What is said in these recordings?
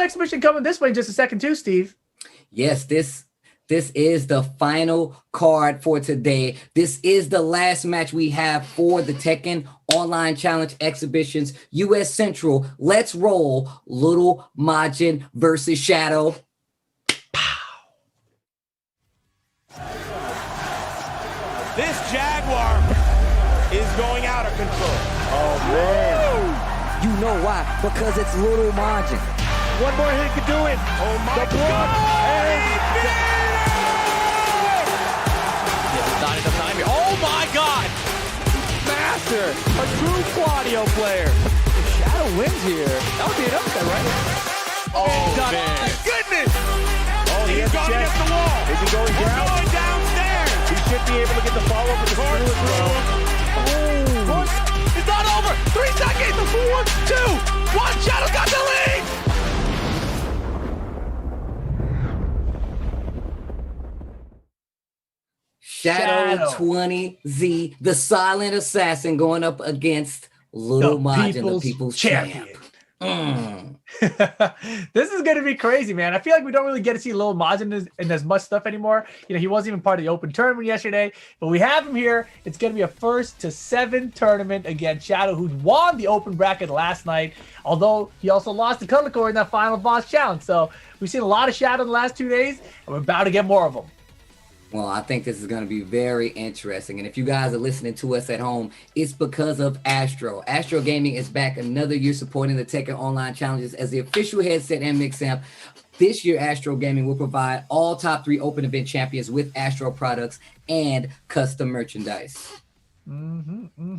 exhibition coming this way in just a second too, Steve. Yes, this is the final card for today. This is the last match we have for the Tekken Online Challenge Exhibitions US Central. Let's roll Little Majin versus Shadow. This Jaguar is going out of control. Oh, man. You know why? Because it's Little Majin. One more hit could do it. Oh, my God. Not enough time here. Oh, my God. Master, a true Claudio player. If Shadow wins here, that would be an upset, right? Oh, man. Goodness. Oh, He's going against the wall. Is he going down? He's going downstairs. He should be able to get the follow-up with the screw as well. Oh. It's not over. 3 seconds. 4, 2, 1. Shadow's got the lead. Shadow 20Z, the silent assassin, going up against Little Majin, the people's champ. This is going to be crazy, man. I feel like we don't really get to see Lil Majin in as much stuff anymore. You know, he wasn't even part of the open tournament yesterday, but we have him here. It's going to be a 1-7 tournament against Shadow, who won the open bracket last night, although he also lost to Color in that final boss challenge. So we've seen a lot of Shadow in the last 2 days, and we're about to get more of them. Well, I think this is going to be very interesting. And if you guys are listening to us at home, it's because of Astro. Astro Gaming is back another year supporting the Tekken Online Challenges as the official headset and mix amp. This year, Astro Gaming will provide all top 3 open event champions with Astro products and custom merchandise.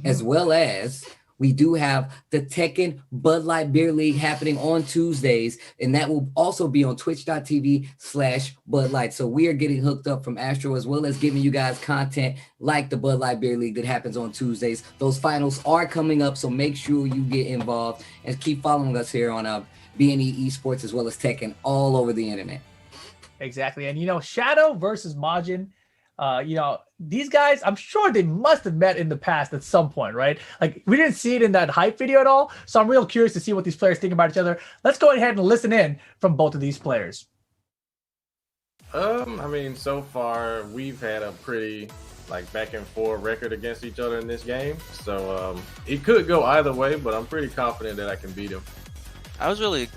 As well as we do have the Tekken Bud Light Beer League happening on Tuesdays, and that will also be on twitch.tv/Bud Light. So we are getting hooked up from Astro, as well as giving you guys content like the Bud Light Beer League that happens on Tuesdays. Those finals are coming up, so make sure you get involved and keep following us here on B&E Esports, as well as Tekken all over the internet. Exactly. And, you know, Shadow versus Majin, you know, these guys, I'm sure they must have met in the past at some point, right? Like, we didn't see it in that hype video at all, so I'm real curious to see what these players think about each other. Let's go ahead and listen in from both of these players. I mean, so far we've had a pretty back and forth record against each other in this game, so it could go either way, but I'm pretty confident that I can beat him. I was really,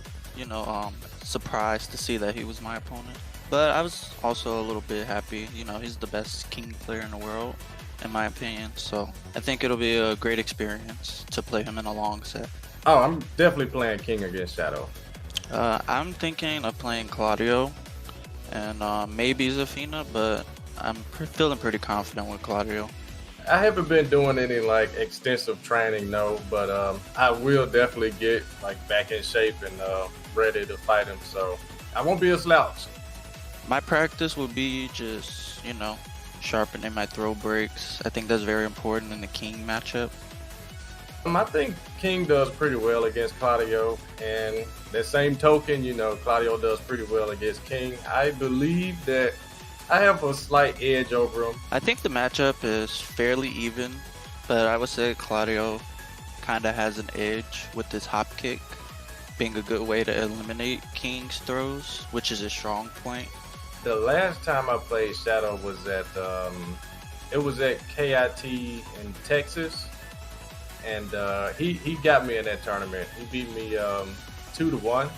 surprised to see that he was my opponent. But I was also a little bit happy. You know, he's the best King player in the world, in my opinion. So I think it'll be a great experience to play him in a long set. Oh, I'm definitely playing King against Shadow. I'm thinking of playing Claudio and maybe Zafina, but I'm feeling pretty confident with Claudio. I haven't been doing any extensive training, no, but I will definitely get back in shape and ready to fight him. So I won't be a slouch. My practice would be just, sharpening my throw breaks. I think that's very important in the King matchup. I think King does pretty well against Claudio, and that same token, Claudio does pretty well against King. I believe that I have a slight edge over him. I think the matchup is fairly even, but I would say Claudio kind of has an edge with his hop kick being a good way to eliminate King's throws, which is a strong point. The last time I played Shadow was at KIT in Texas, and he got me in that tournament. He beat me 2-1.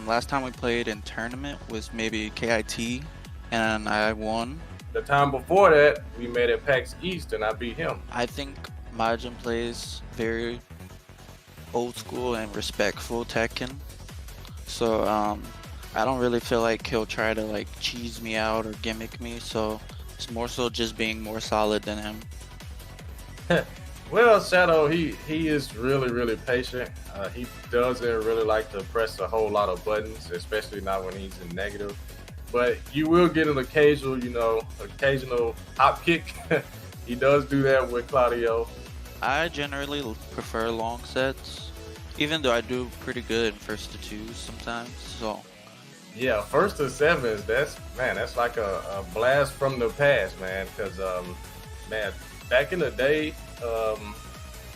Last time we played in tournament was maybe KIT, and I won. The time before that, we met at PAX East, and I beat him. I think Majin plays very old school and respectful Tekken, so I don't really feel like he'll try to cheese me out or gimmick me, so it's more so just being more solid than him. Well, Shadow, he is really, really patient. He doesn't really like to press a whole lot of buttons, especially not when he's in negative. But you will get an occasional hop kick. He does do that with Claudio. I generally prefer long sets, even though I do pretty good in 1st to 2s sometimes, so. Yeah, 1st to 7s, that's like a blast from the past, man. Because, back in the day,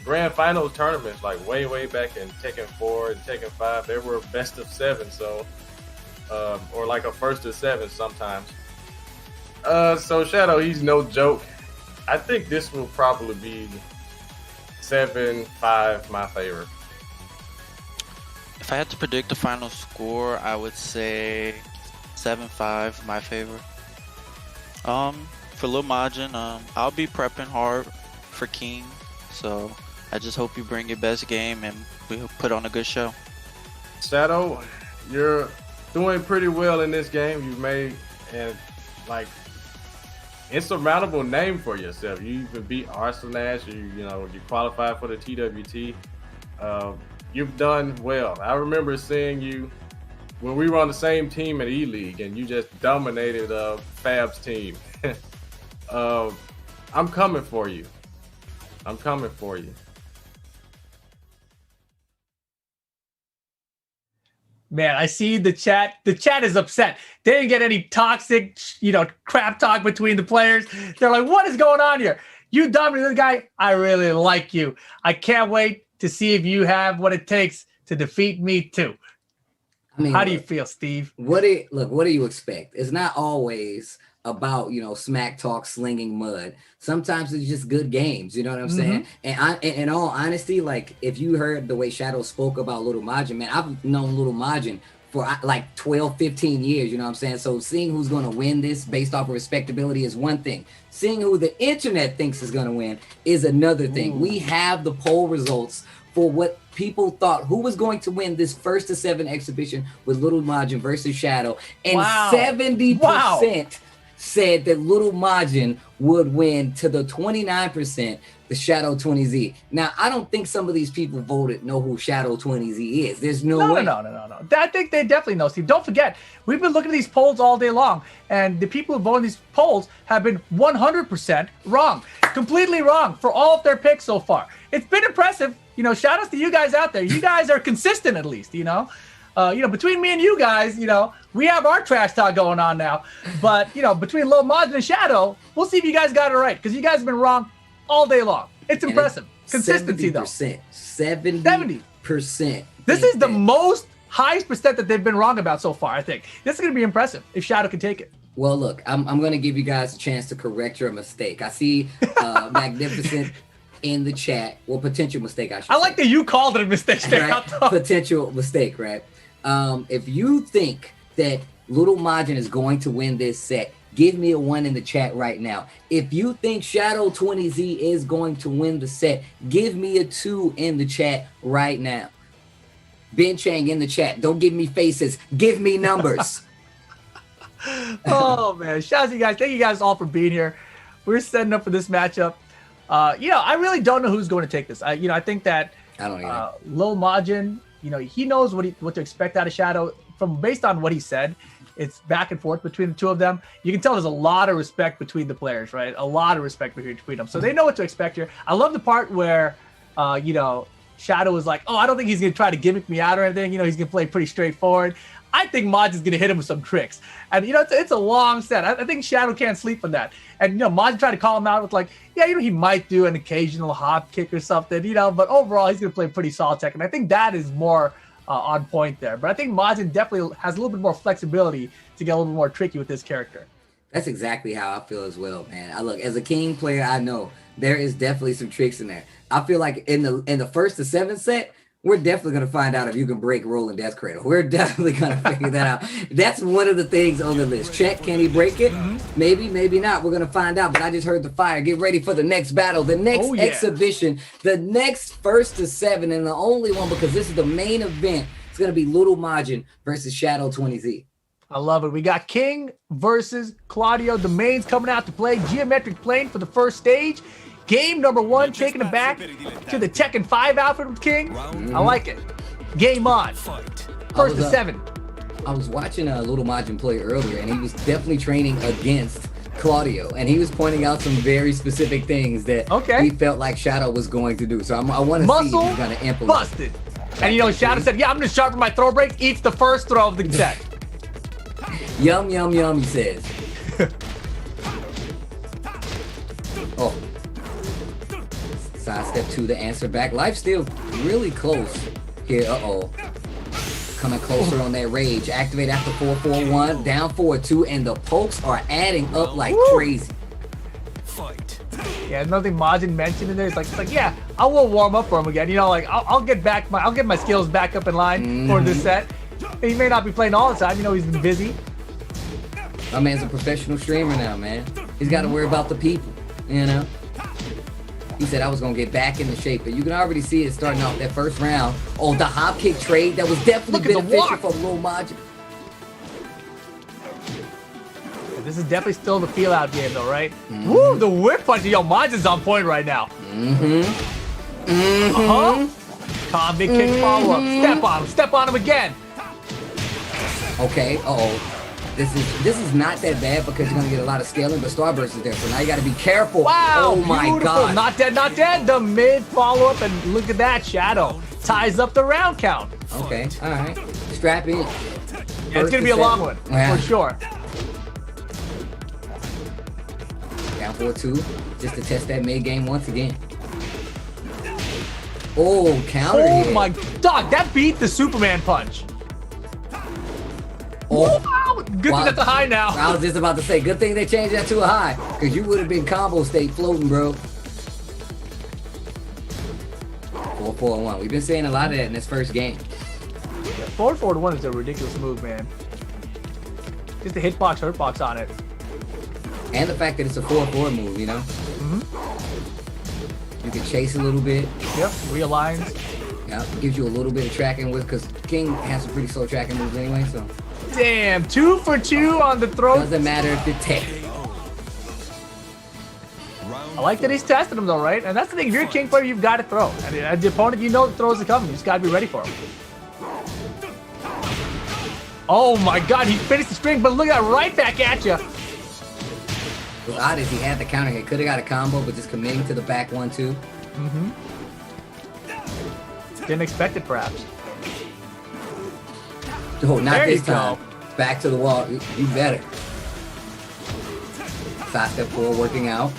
grand finals tournaments, like way back in Tekken 4 and Tekken 5, there were best of 7, so or like a first of 7 sometimes. So Shadow, he's no joke. I think this will probably be 7-5, my favorite. If I had to predict the final score, I would say 7-5, my favorite. For Lil Majin, I'll be prepping hard for King, so I just hope you bring your best game and we put on a good show. Shadow, you're doing pretty well in this game. You've made an insurmountable name for yourself. You even beat Arsenash. You qualified for the TWT. You've done well. I remember seeing you when we were on the same team at E-League, and you just dominated Fab's team. I'm coming for you. I'm coming for you. Man, I see the chat. The chat is upset. They didn't get any toxic, crap talk between the players. They're like, what is going on here? You dominated the guy. I really like you. I can't wait to see if you have what it takes to defeat me too. I mean, how do you feel, Steve? What do you expect? It's not always about, smack talk, slinging mud. Sometimes it's just good games. You know what I'm saying? And in all honesty, like, if you heard the way Shadow spoke about Little Majin, man, I've known Little Majin for like 12, 15 years. You know what I'm saying? So seeing who's going to win this based off of respectability is one thing. Seeing who the internet thinks is going to win is another thing. Ooh. We have the poll results for what people thought who was going to win this first to 7 exhibition with Little Majin versus Shadow. And 70% said that Little Majin would win to the 29%, the Shadow 20Z. Now, I don't think some of these people voted know who Shadow 20Z is. There's no way. No. I think they definitely know, Steve. Don't forget, we've been looking at these polls all day long, and the people who vote in these polls have been 100% wrong. Completely wrong for all of their picks so far. It's been impressive. Shout outs to you guys out there. You guys are consistent at least, between me and you guys, we have our trash talk going on now. But, between Lil Majin and Shadow, we'll see if you guys got it right, because you guys have been wrong all day long. It's impressive. Consistency, 70%, though. 70%. This is the most highest percent that they've been wrong about so far, I think. This is going to be impressive if Shadow can take it. Well, look, I'm going to give you guys a chance to correct your mistake. I see Magnificent in the chat. Well, potential mistake, I should say. I like that you called it a mistake. Right? Potential mistake, right? If you think that Little Majin is going to win this set, give me a 1 in the chat right now. If you think Shadow 20Z is going to win the set, give me a 2 in the chat right now. Ben Chang in the chat. Don't give me faces. Give me numbers. Oh, man. Shout out to you guys. Thank you guys all for being here. We're setting up for this matchup. I really don't know who's going to take this. I think that I don't either. Lil Majin, he knows what to expect out of Shadow. Based on what he said, it's back and forth between the two of them. You can tell there's a lot of respect between the players, right? A lot of respect between them. So they know what to expect here. I love the part where, Shadow was like, oh, I don't think he's going to try to gimmick me out or anything. He's going to play pretty straightforward. I think Majin's going to hit him with some tricks. And, it's a long set. I think Shadow can't sleep on that. And, Majin tried to call him out with like, he might do an occasional hop kick or something, but overall he's going to play pretty solid tech. And I think that is more on point there. But I think Majin definitely has a little bit more flexibility to get a little bit more tricky with this character. That's exactly how I feel as well, man. Look, as a King player, I know there is definitely some tricks in there. I feel like in the first to 7 set, we're definitely going to find out if you can break Rolling Death Cradle. We're definitely going to figure that out. That's one of the things on the list. Check, can he break it? Maybe, maybe not. We're going to find out. But I just heard the fire. Get ready for the next battle, the next exhibition, the next first to 7, and the only one, because this is the main event. It's going to be Little Majin versus Shadow 20Z. I love it. We got King versus Claudio. The mains coming out to play Geometric Plane for the first stage. Game number 1, taking it back to the Tekken 5 outfit with King. I like it. Game on. First to 7. I was watching Little Majin play earlier, and he was definitely training against Claudio, and he was pointing out some very specific things that he felt like Shadow was going to do. So I want to see if he's going to implement. Busted. And Shadow said, I'm going to sharpen my throw break. Eats the first throw of the set. Yum, yum, yum, he says. Sidestep 2 to answer back. Life still really close here. Uh-oh. Coming closer on that rage. Activate after 4-4-1. Down 4-2. And the pokes are adding up like crazy. Yeah, nothing Majin mentioned in there. It's like, yeah, I will warm up for him again. You know, like I'll get my skills back up in line for this set. He may not be playing all the time. You know, he's been busy. My man's a professional streamer now, man. He's got to worry about the people, you know? He said I was going to get back into shape, but you can already see it starting off that first round. Oh, the hop kick trade, that was definitely beneficial for Lil Majin. This is definitely still the feel-out game, though, right? Woo, the whip punch. Yo, Majin's on point right now. Convict kick follow-up. Step on him again. Okay, uh-oh. This is not that bad because you're gonna get a lot of scaling, but Starburst is there, so now you gotta be careful. Wow, oh my beautiful. god. Not dead, not dead. The mid follow-up, and look at that. Shadow ties up the round count. Okay, alright. Strap in. Yeah, it's gonna be a long one, for sure. Down 4-2, just to test that mid game once again. Oh, counter hit. Oh my dog, that beat the Superman punch. Oh, wow. Good thing that's a high now. I was just about to say, good thing they changed that to a high, because you would have been combo state floating, bro. 4-4-1. We've been seeing a lot of that in this first game. 4-4-1 is a ridiculous move, man. Just the hitbox, hurtbox on it. And the fact that it's a 4-4 move, you know? You can chase a little bit. Yep, realigns. Yeah, gives you a little bit of tracking with, because King has some pretty slow tracking moves anyway, so. Damn, 2 for 2 on the throw. Doesn't matter if it's tech. I like that he's testing him though, right? And that's the thing, if you're a King player, you've got to throw. And as the opponent, you know the throws are coming. You just got to be ready for them. Oh my god, he finished the string, but look at that, right back at you. What's odd is he had the counter hit. Could have got a combo, but just committing to the back 1-2. Didn't expect it, perhaps. Oh, not There this you go. time. Back to the wall. You better. Sidestep 4 working out.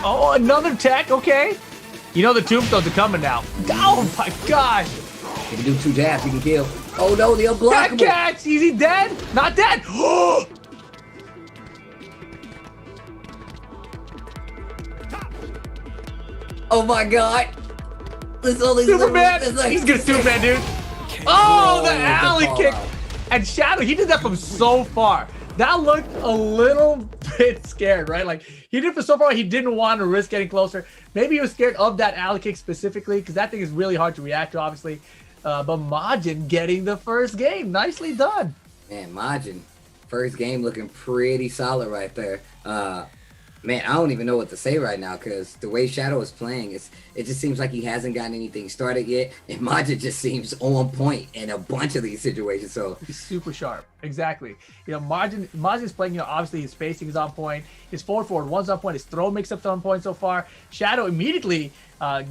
Oh, another tech, okay. You know the tombstones are coming now. Oh my gosh. If you do 2 jabs, you can kill. Oh no, the unblockable. That catch! Is he dead? Not dead! Oh my god. This only Superman! like He's gonna Superman, dude. Oh, the alley kick. And Shadow, he did that from so far. That looked a little bit scared, right? Like, he did it for so far, he didn't want to risk getting closer. Maybe he was scared of that alley kick specifically, because that thing is really hard to react to, obviously. But Majin getting the first game. Nicely done. Man, Majin, first game looking pretty solid right there. Man, I don't even know what to say right now because the way Shadow is playing, it just seems like he hasn't gotten anything started yet, and Majin just seems on point in a bunch of these situations. So he's super sharp. Exactly. You know, Majin's playing, you know, obviously his spacing is on point, his forward one's on point, his throw mix-up's on point so far. Shadow immediately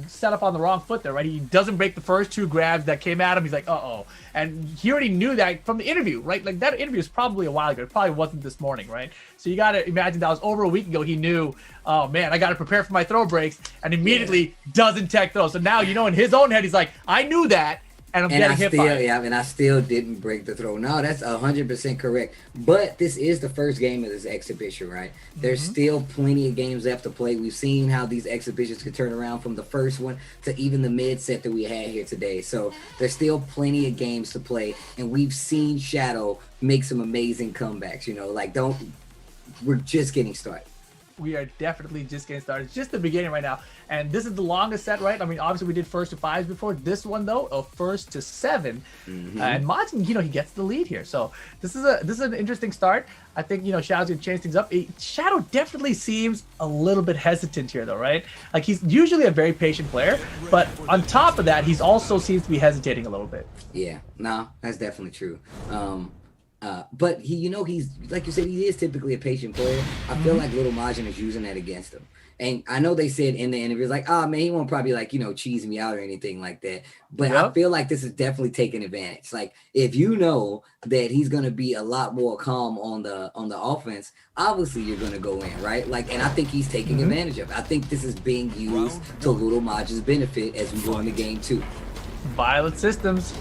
set up on the wrong foot there, right? He doesn't break the first 2 grabs that came at him. He's like, uh-oh. And he already knew that from the interview, right? Like, that interview was probably a while ago. It probably wasn't this morning, right? So you got to imagine that was over a week ago. He knew, oh, man, I got to prepare for my throw breaks, and immediately doesn't tech throw. So now, you know, in his own head, he's like, I knew that, and I'm getting hit by it. Yeah, and I still didn't break the throw. No, that's 100% correct. But this is the first game of this exhibition, right? There's still plenty of games left to play. We've seen how these exhibitions could turn around from the first one to even the mid set that we had here today. So there's still plenty of games to play, and we've seen Shadow make some amazing comebacks. You know, like we're just getting started. We are definitely just getting started. It's just the beginning right now. And this is the longest set, right? I mean, obviously we did 1st to 5s before. This one, though, a 1st to 7. And Majin, you know, he gets the lead here. So this is an interesting start. I think, you know, Shadow's going to change things up. Shadow definitely seems a little bit hesitant here, though, right? Like, he's usually a very patient player. But on top of that, he's also seems to be hesitating a little bit. Yeah, no, that's definitely true. But he's like you said, he is typically a patient player. I feel like Little Majin is using that against him. And I know they said in the interviews, like, oh man, he won't probably like, cheese me out or anything like that. But I feel like this is definitely taking advantage. Like, if you know that he's gonna be a lot more calm on the offense, obviously you're gonna go in, right? Like, and I think he's taking advantage of it. I think this is being used to Little Majin's benefit as we go in the game too. Violet systems.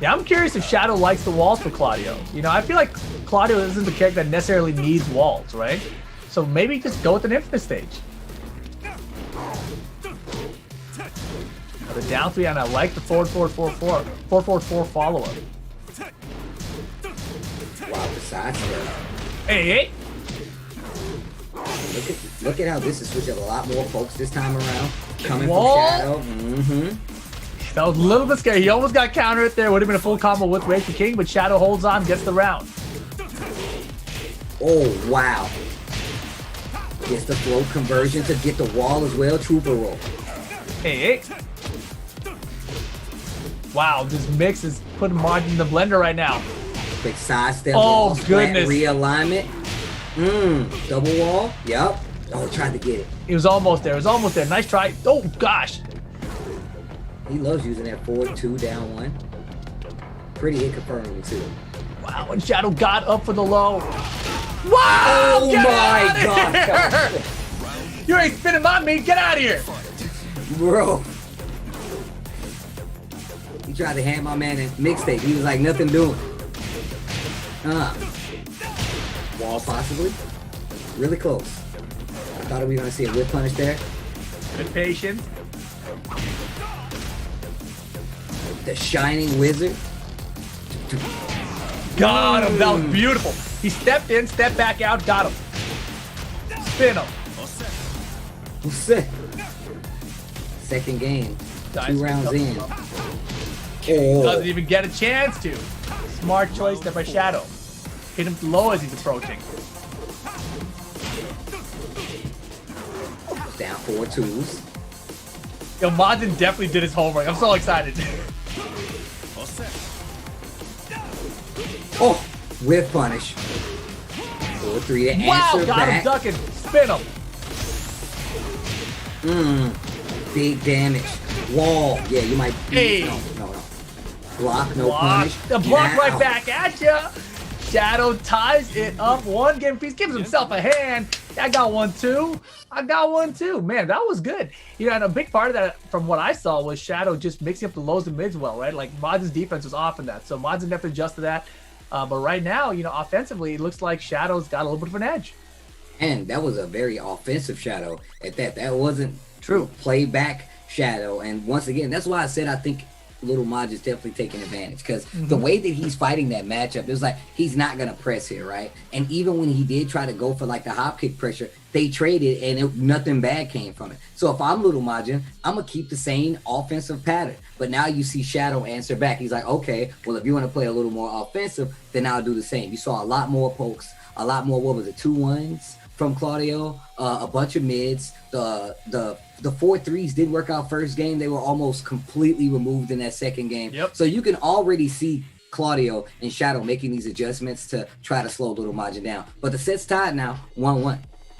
Yeah, I'm curious if Shadow likes the walls for Claudio. I feel like Claudio isn't the character that necessarily needs walls, right? So maybe just go with an infinite stage. The down 3, and I like the 4-4-4 follow-up. Wow, the side step. Hey. Look at how this is switching up a lot more folks this time around. Coming Wall. from Shadow. That was a little bit scary. He almost got countered there. Would have been a full combo with Rage the King, but Shadow holds on, gets the round. Oh, wow. Gets the float conversion to get the wall as well. Trooper roll. Hey. Wow, this mix is putting Majin in the blender right now. Quick sidestep. Oh, wall, goodness. Realignment. Double wall. Yep. Oh, tried to get it. It was almost there. Nice try. Oh, gosh. He loves using that forward 2 down 1. Pretty hit confirming too. Wow, and Shadow got up for the low. Wow! Oh my god! You ain't spinning my meat. Get out of here, bro. He tried to hand my man a mixtape. He was like, nothing doing. Wall possibly. Really close. I thought we were gonna see a whip punish there. Good patience. The Shining Wizard. Got him. That was beautiful. He stepped in, stepped back out, got him. Spin him. What's that? Second game. 2 rounds in. Doesn't even get a chance to. Smart choice there by Shadow. Hit him low as he's approaching. Down 4 twos. Yo, Majin definitely did his homework. I'm so excited. Oh, whip punish. 4-3 to answer got back. him ducking. Spin him. Big damage. Wall. Yeah, you might. Hey. No. Block, no punish. The block Get right out. back at ya. Shadow ties it up. 1 game piece. Gives himself a hand. I got one too. Man, that was good. And a big part of that, from what I saw, was Shadow just mixing up the lows and mids well, right? Like, Majin's defense was off in that. So Majin definitely adjusted that. But right now, offensively, it looks like Shadow's got a little bit of an edge. And that was a very offensive Shadow at that. That wasn't True. Playback Shadow. And once again, that's why I said I think Little Majin's definitely taking advantage, because the way that he's fighting that matchup, it was like he's not gonna press here, right? And even when he did try to go for like the hop kick pressure, they traded and nothing bad came from it. So if I'm Little Majin, I'm gonna keep the same offensive pattern. But now you see Shadow answer back. He's like, okay, well, if you want to play a little more offensive, then I'll do the same. You saw a lot more pokes, a lot more, 2-1s from Claudio, a bunch of mids. The 4-3s did work out first game. They were almost completely removed in that second game. Yep. So you can already see Claudio and Shadow making these adjustments to try to slow Little Majin down. But the set's tied now, 1-1.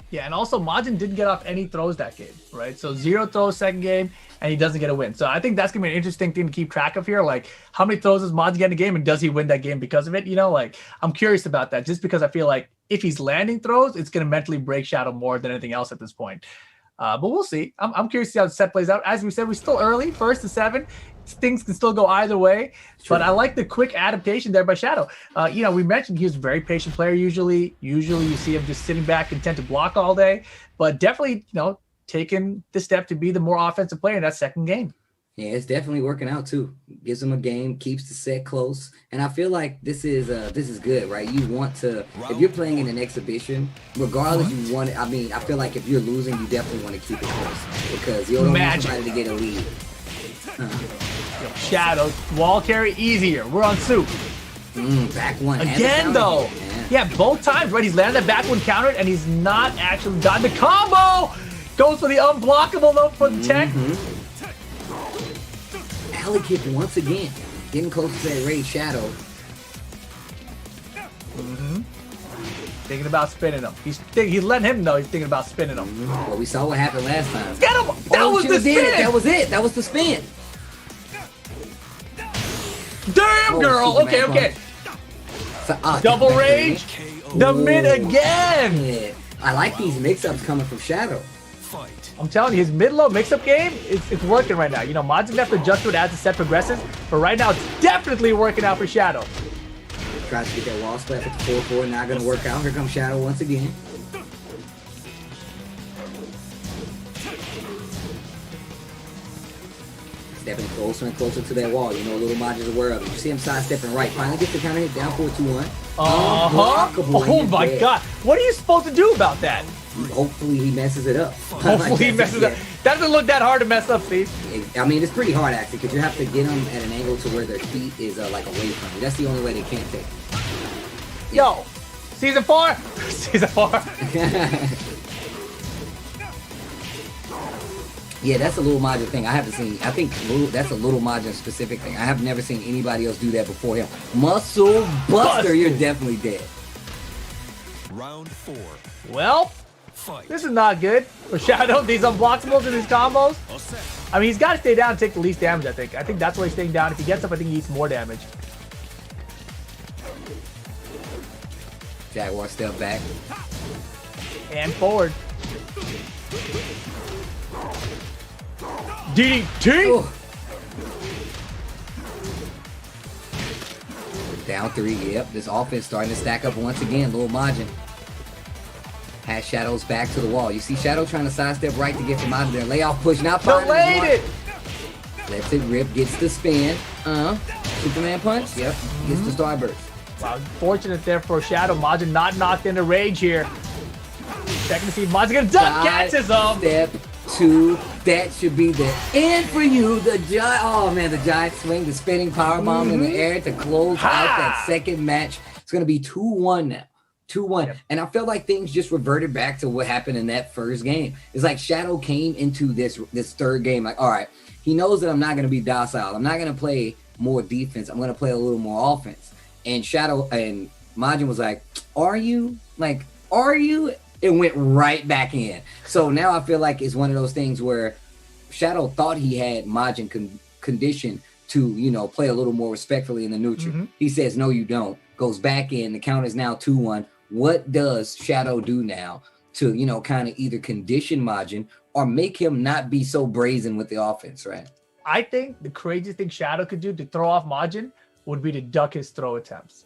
Yeah, and also Majin didn't get off any throws that game, right? So 0 throws second game, and he doesn't get a win. So I think that's going to be an interesting thing to keep track of here. Like, how many throws does Majin get in a game, and does he win that game because of it? I'm curious about that, just because I feel like if he's landing throws, it's going to mentally break Shadow more than anything else at this point. But we'll see. I'm curious to see how the set plays out. As we said, we're still early, 1st to 7. Things can still go either way. But I like the quick adaptation there by Shadow. We mentioned he's a very patient player usually. Usually you see him just sitting back, content to block all day. But definitely, taking the step to be the more offensive player in that second game. Yeah, it's definitely working out too. Gives him a game, keeps the set close, and I feel like this is good, right? You want to, if you're playing in an exhibition, regardless, you want it. I mean, I feel like if you're losing, you definitely want to keep it close, because you don't want somebody to get a lead. Shadow wall carry easier. We're on soup. Back one again though. Yeah, both times, right? He's landed that back one countered, and he's not actually done the combo. Goes for the unblockable though for the tech. Alley kick once again, getting close to that Raid Shadow. Thinking about spinning him. He's letting him know he's thinking about spinning him. Well, we saw what happened last time. Get him! That was the spin! That was it. That was the spin. Damn, girl! Okay, okay. So, Double rage. The mid again. Yeah. I like these mix-ups coming from Shadow. I'm telling you, his mid-low mix-up game, it's working right now. You know, Majin have to adjust to it as the set progresses, but right now it's definitely working out for Shadow. Tries to get that wall splat with the 4-4, not gonna work out. Here comes Shadow once again. Stepping closer and closer to that wall. You know, little Majin's aware of it. You see him sidestepping right. Finally gets the counter hit down 4-2-1. Oh my god. What are you supposed to do about that? Hopefully he messes it up. Hopefully he messes it up. That doesn't look that hard to mess up, Steve. I mean, it's pretty hard actually, because you have to get them at an angle to where their feet is like away from you. That's the only way they can't take. Yo, season 4. Season 4. Yeah, that's a little Majin thing. I haven't seen. I think that's a little Majin specific thing. I have never seen anybody else do that before him. Muscle Buster, you're definitely dead. Round 4. Well, this is not good for Shadow. These unblockables and these combos. I mean, he's got to stay down and take the least damage, I think. I think that's why he's staying down. If he gets up, I think he eats more damage. Jaguar step back. And forward. DDT! Oh. Down 3, yep. This offense starting to stack up once again. Little Majin has Shadow's back to the wall. You see Shadow trying to sidestep right to get him out of there. Layoff push, not delayed it! Lets it rip, gets the spin. Superman punch, yep. Gets the starburst. Wow, fortunate there for Shadow. Majin not knocked into rage here. Checking to see if Majin gonna duck, catches him! Step 2, that should be the end for you. The giant, oh man, the giant swing, the spinning power bomb in the air to close out that second match. It's gonna be 2-1 now. 2-1. Yep. And I feel like things just reverted back to what happened in that first game. It's like Shadow came into this third game like, all right, he knows that I'm not gonna be docile. I'm not gonna play more defense. I'm gonna play a little more offense. And Shadow and Majin was like, are you? Like, are you? It went right back in. So now I feel like it's one of those things where Shadow thought he had Majin conditioned to, you know, play a little more respectfully in the neutral. He says, no, you don't. Goes back in. The count is now 2-1. What does Shadow do now to, you know, kind of either condition Majin or make him not be so brazen with the offense, right? I think the craziest thing Shadow could do to throw off Majin would be to duck his throw attempts.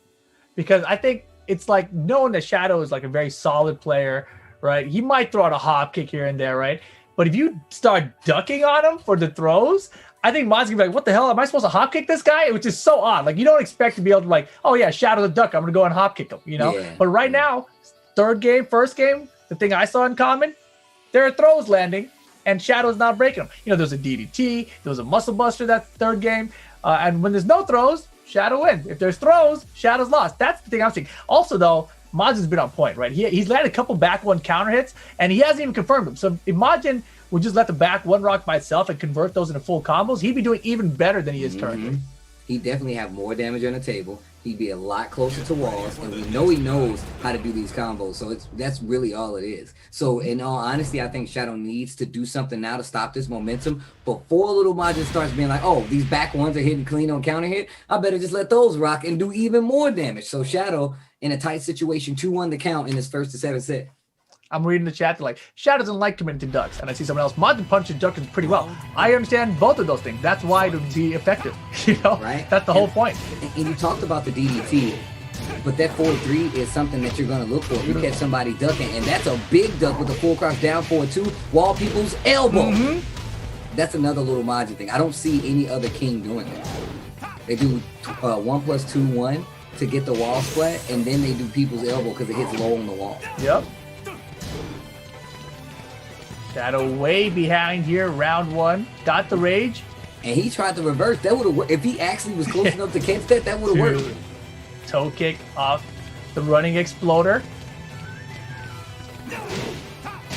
Because I think it's like knowing that Shadow is like a very solid player, right? He might throw out a hop kick here and there, right? But if you start ducking on him for the throws, I think Majin's gonna be like, what the hell? Am I supposed to hop kick this guy? Which is so odd. Like, you don't expect to be able to like, oh yeah, Shadow the duck, I'm gonna go and hop kick him, you know? Yeah. But right now, third game, first game, the thing I saw in common, there are throws landing and Shadow's not breaking them. You know, there's a DDT, there was a muscle buster that third game. And when there's no throws, Shadow wins. If there's throws, Shadow's lost. That's the thing I'm seeing. Also, though, Majin's been on point, right? He's landed a couple back one counter hits, and he hasn't even confirmed them. So if Majin would just let the back one rock by itself and convert those into full combos, he'd be doing even better than he is currently. He'd definitely have more damage on the table. He'd be a lot closer to walls, and we know he knows how to do these combos. So that's really all it is. So in all honesty, I think Shadow needs to do something now to stop this momentum before little Majin starts being like, oh, these back ones are hitting clean on counter hit. I better just let those rock and do even more damage. So Shadow, in a tight situation, 2-1 the count in his first to 7 set. I'm reading the chat, like, Shadow doesn't like committing to ducks. And I see someone else, Majin punches ducks pretty well. I understand both of those things. That's why it would be effective. You know, right? That's the whole point. And you talked about the DDT, but that 4-3 is something that you're going to look for. You catch somebody ducking, and that's a big duck with a full cross down 4-2, wall people's elbow. That's another little Majin thing. I don't see any other king doing that. They do 1+2-1 to get the wall splat, and then they do people's elbow because it hits low on the wall. Yep. Shadow way behind here, round 1. Got the rage. And he tried to reverse. That would have worked. If he actually was close enough to catch that, that would have worked. Toe kick off the running exploder.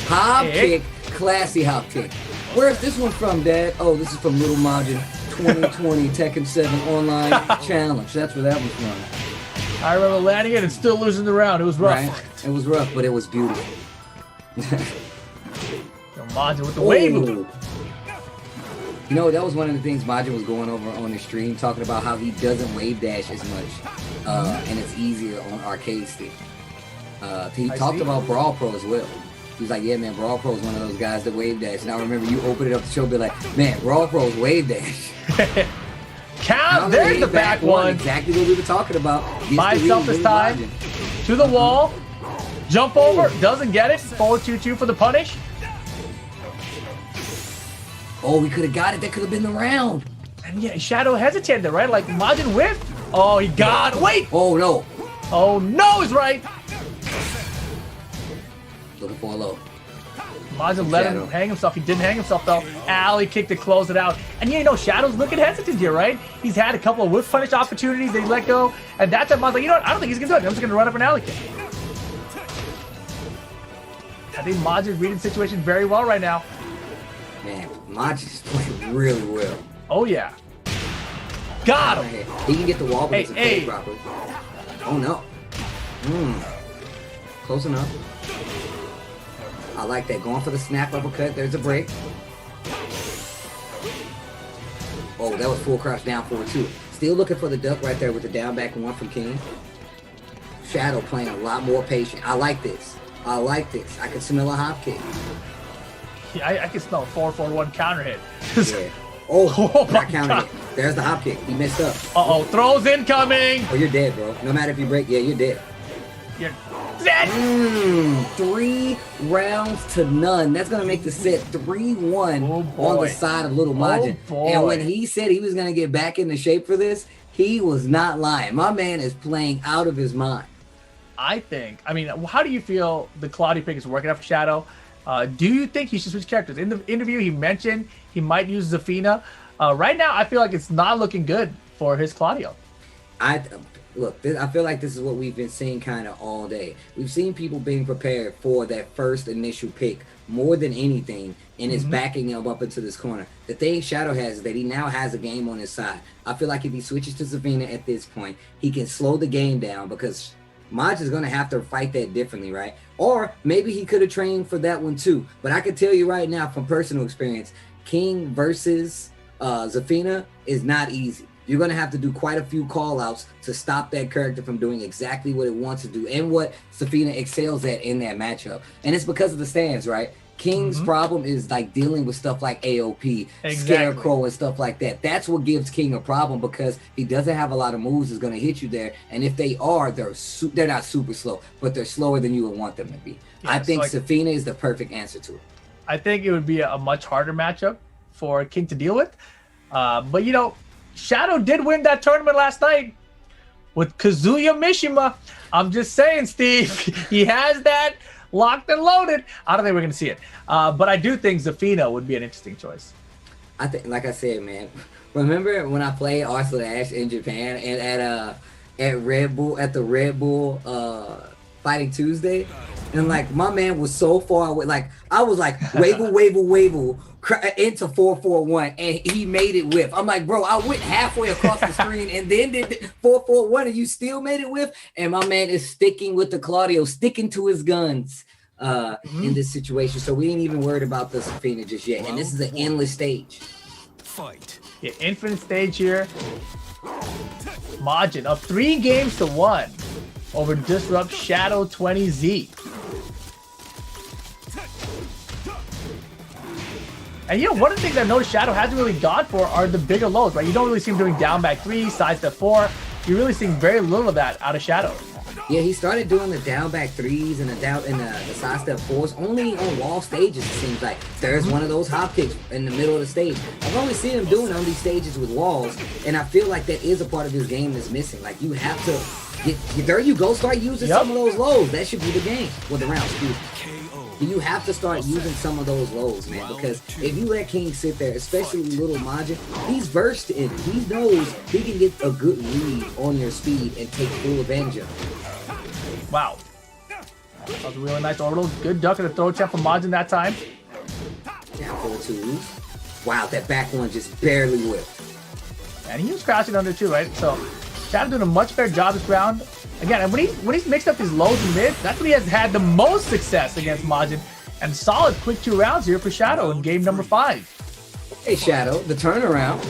Hop kick. Classy hop kick. Where's this one from, Dad? Oh, this is from Little Majin 2020 Tekken 7 Online Challenge. That's where that was from. I remember landing it and still losing the round. It was rough. Right? It was rough, but it was beautiful. Majin with the wave. You know, that was one of the things Majin was going over on the stream, talking about how he doesn't wave dash as much, and it's easier on arcade stick. He talked about Brawl Pro as well. He's like, yeah, man, Brawl Pro is one of those guys that wave dash. And I remember you opened it up to show, be like, man, Brawl Pro's wave dash. Count. There's the back one. Exactly what we were talking about. By itself this time. To the wall. Jump over. Doesn't get it. Forward 2-2 for the punish. Oh, we could have got it. That could have been the round. And yeah, Shadow hesitated there, right? Like Majin whiffed. Oh, he got it. Wait. Oh, no. Oh, no is right. Looking for a low. Majin let him hang himself. He didn't hang himself, though. Alley kick to close it out. And yeah, you know, Shadow's looking hesitant here, right? He's had a couple of whiff punish opportunities that he let go. And that time, Majin's like, you know what? I don't think he's going to do it. I'm just going to run up an alley kick. I think Majin's reading the situation very well right now. Man, Majin's playing really well. Oh, yeah. Got him. He can get the wall, but it's hey. properly. Oh, no. Close enough. I like that. Going for the snap uppercut. There's a break. Oh, that was full crouch down forward, too. Still looking for the duck right there with the down back one from King. Shadow playing a lot more patient. I like this. I like this. I can smell a hop kick. Yeah, I can smell a 4-4-1 counter hit. Yeah. Oh, that counter hit. There's the hop kick. He messed up. Uh-oh, throws incoming. Oh, you're dead, bro. No matter if you break, yeah, you're dead. You're dead. 3 rounds to none. That's going to make the set 3-1 on the side of Little Majin. And when he said he was going to get back into shape for this, he was not lying. My man is playing out of his mind. I mean, how do you feel the Claudio pick is working out for Shadow? Do you think he should switch characters? In the interview, he mentioned he might use Zafina. Right now, I feel like it's not looking good for his Claudio. I feel like this is what we've been seeing kind of all day. We've seen people being prepared for that first initial pick more than anything, and it's backing him up into this corner. The thing Shadow has is that he now has a game on his side. I feel like if he switches to Zafina at this point, he can slow the game down because Maj is going to have to fight that differently, right? Or maybe he could have trained for that one too. But I can tell you right now from personal experience, King versus Zafina is not easy. You're going to have to do quite a few call-outs to stop that character from doing exactly what it wants to do and what Zafina excels at in that matchup. And it's because of the stands, right? King's problem is like dealing with stuff like AOP, Scarecrow, and stuff like that. That's what gives King a problem because he doesn't have a lot of moves that's going to hit you there. And if they are, they're not super slow, but they're slower than you would want them to be. Yeah, I think Zafina is the perfect answer to it. I think it would be a much harder matchup for King to deal with. But, you know, Shadow did win that tournament last night with Kazuya Mishima. I'm just saying, Steve, he has that locked and loaded. I don't think we're going to see it. But I do think Zafina would be an interesting choice. I think, like I said, man, remember when I played Arsenal Ash in Japan and at Red Bull, at the Red Bull Fighting Tuesday? And like my man was so far away, like I was like wavle into 4-4-1 and he made it whiff. I'm like, bro, I went halfway across the screen and then did 4-4-1 and you still made it whiff. And my man is sticking with the Claudio, sticking to his guns in this situation. So we ain't even worried about the Zafina just yet. And this is an endless stage. Fight. Yeah, infinite stage here. Majin up 3-1 over Disrupt Shadow 20Z. And you know, one of the things I've noticed Shadow hasn't really gone for are the bigger lows, right? You don't really see him doing down back 3, side step 4. You're really seeing very little of that out of Shadow. Yeah, he started doing the down back 3s and the side step 4s only on wall stages, it seems like. There's one of those hop kicks in the middle of the stage. I've only seen him doing it on these stages with walls, and I feel like that is a part of his game that's missing. Like, you have to there you go, start using some of those lows. That should be the game. Well, the round, excuse me. You have to start using some of those lows, man, because if you let King sit there, especially Little Majin, he's versed in it. He knows he can get a good read on your speed and take full advantage of it. Wow. That was a really nice orbital. Good duck and a throw check from Majin that time. Down 4-2s. Wow, that back one just barely whipped. And he was crashing under too, right? So Shadow doing a much better job this round Again, and when he's mixed up his lows and mids, that's when he has had the most success against Majin. And solid quick 2 rounds here for Shadow in game number 5. Hey, Shadow, the turnaround.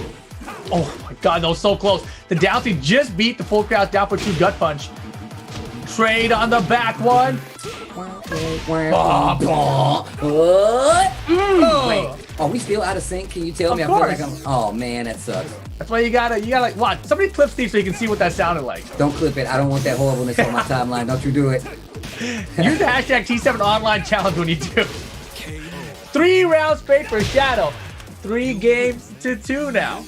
Oh my god, that was so close. The down three just beat the full crowd down for 2 gut punch. Trade on the back one. Wait, are we still out of sync? Can you tell me? Of I feel course. like oh man, that sucks. That's why you gotta like watch. Somebody clip Steve so you can see what that sounded like. Don't clip it. I don't want that horribleness on my timeline. Don't you do it. Use the hashtag T7 online challenge when you do. 3 rounds straight for Shadow. 3 games to 2 now.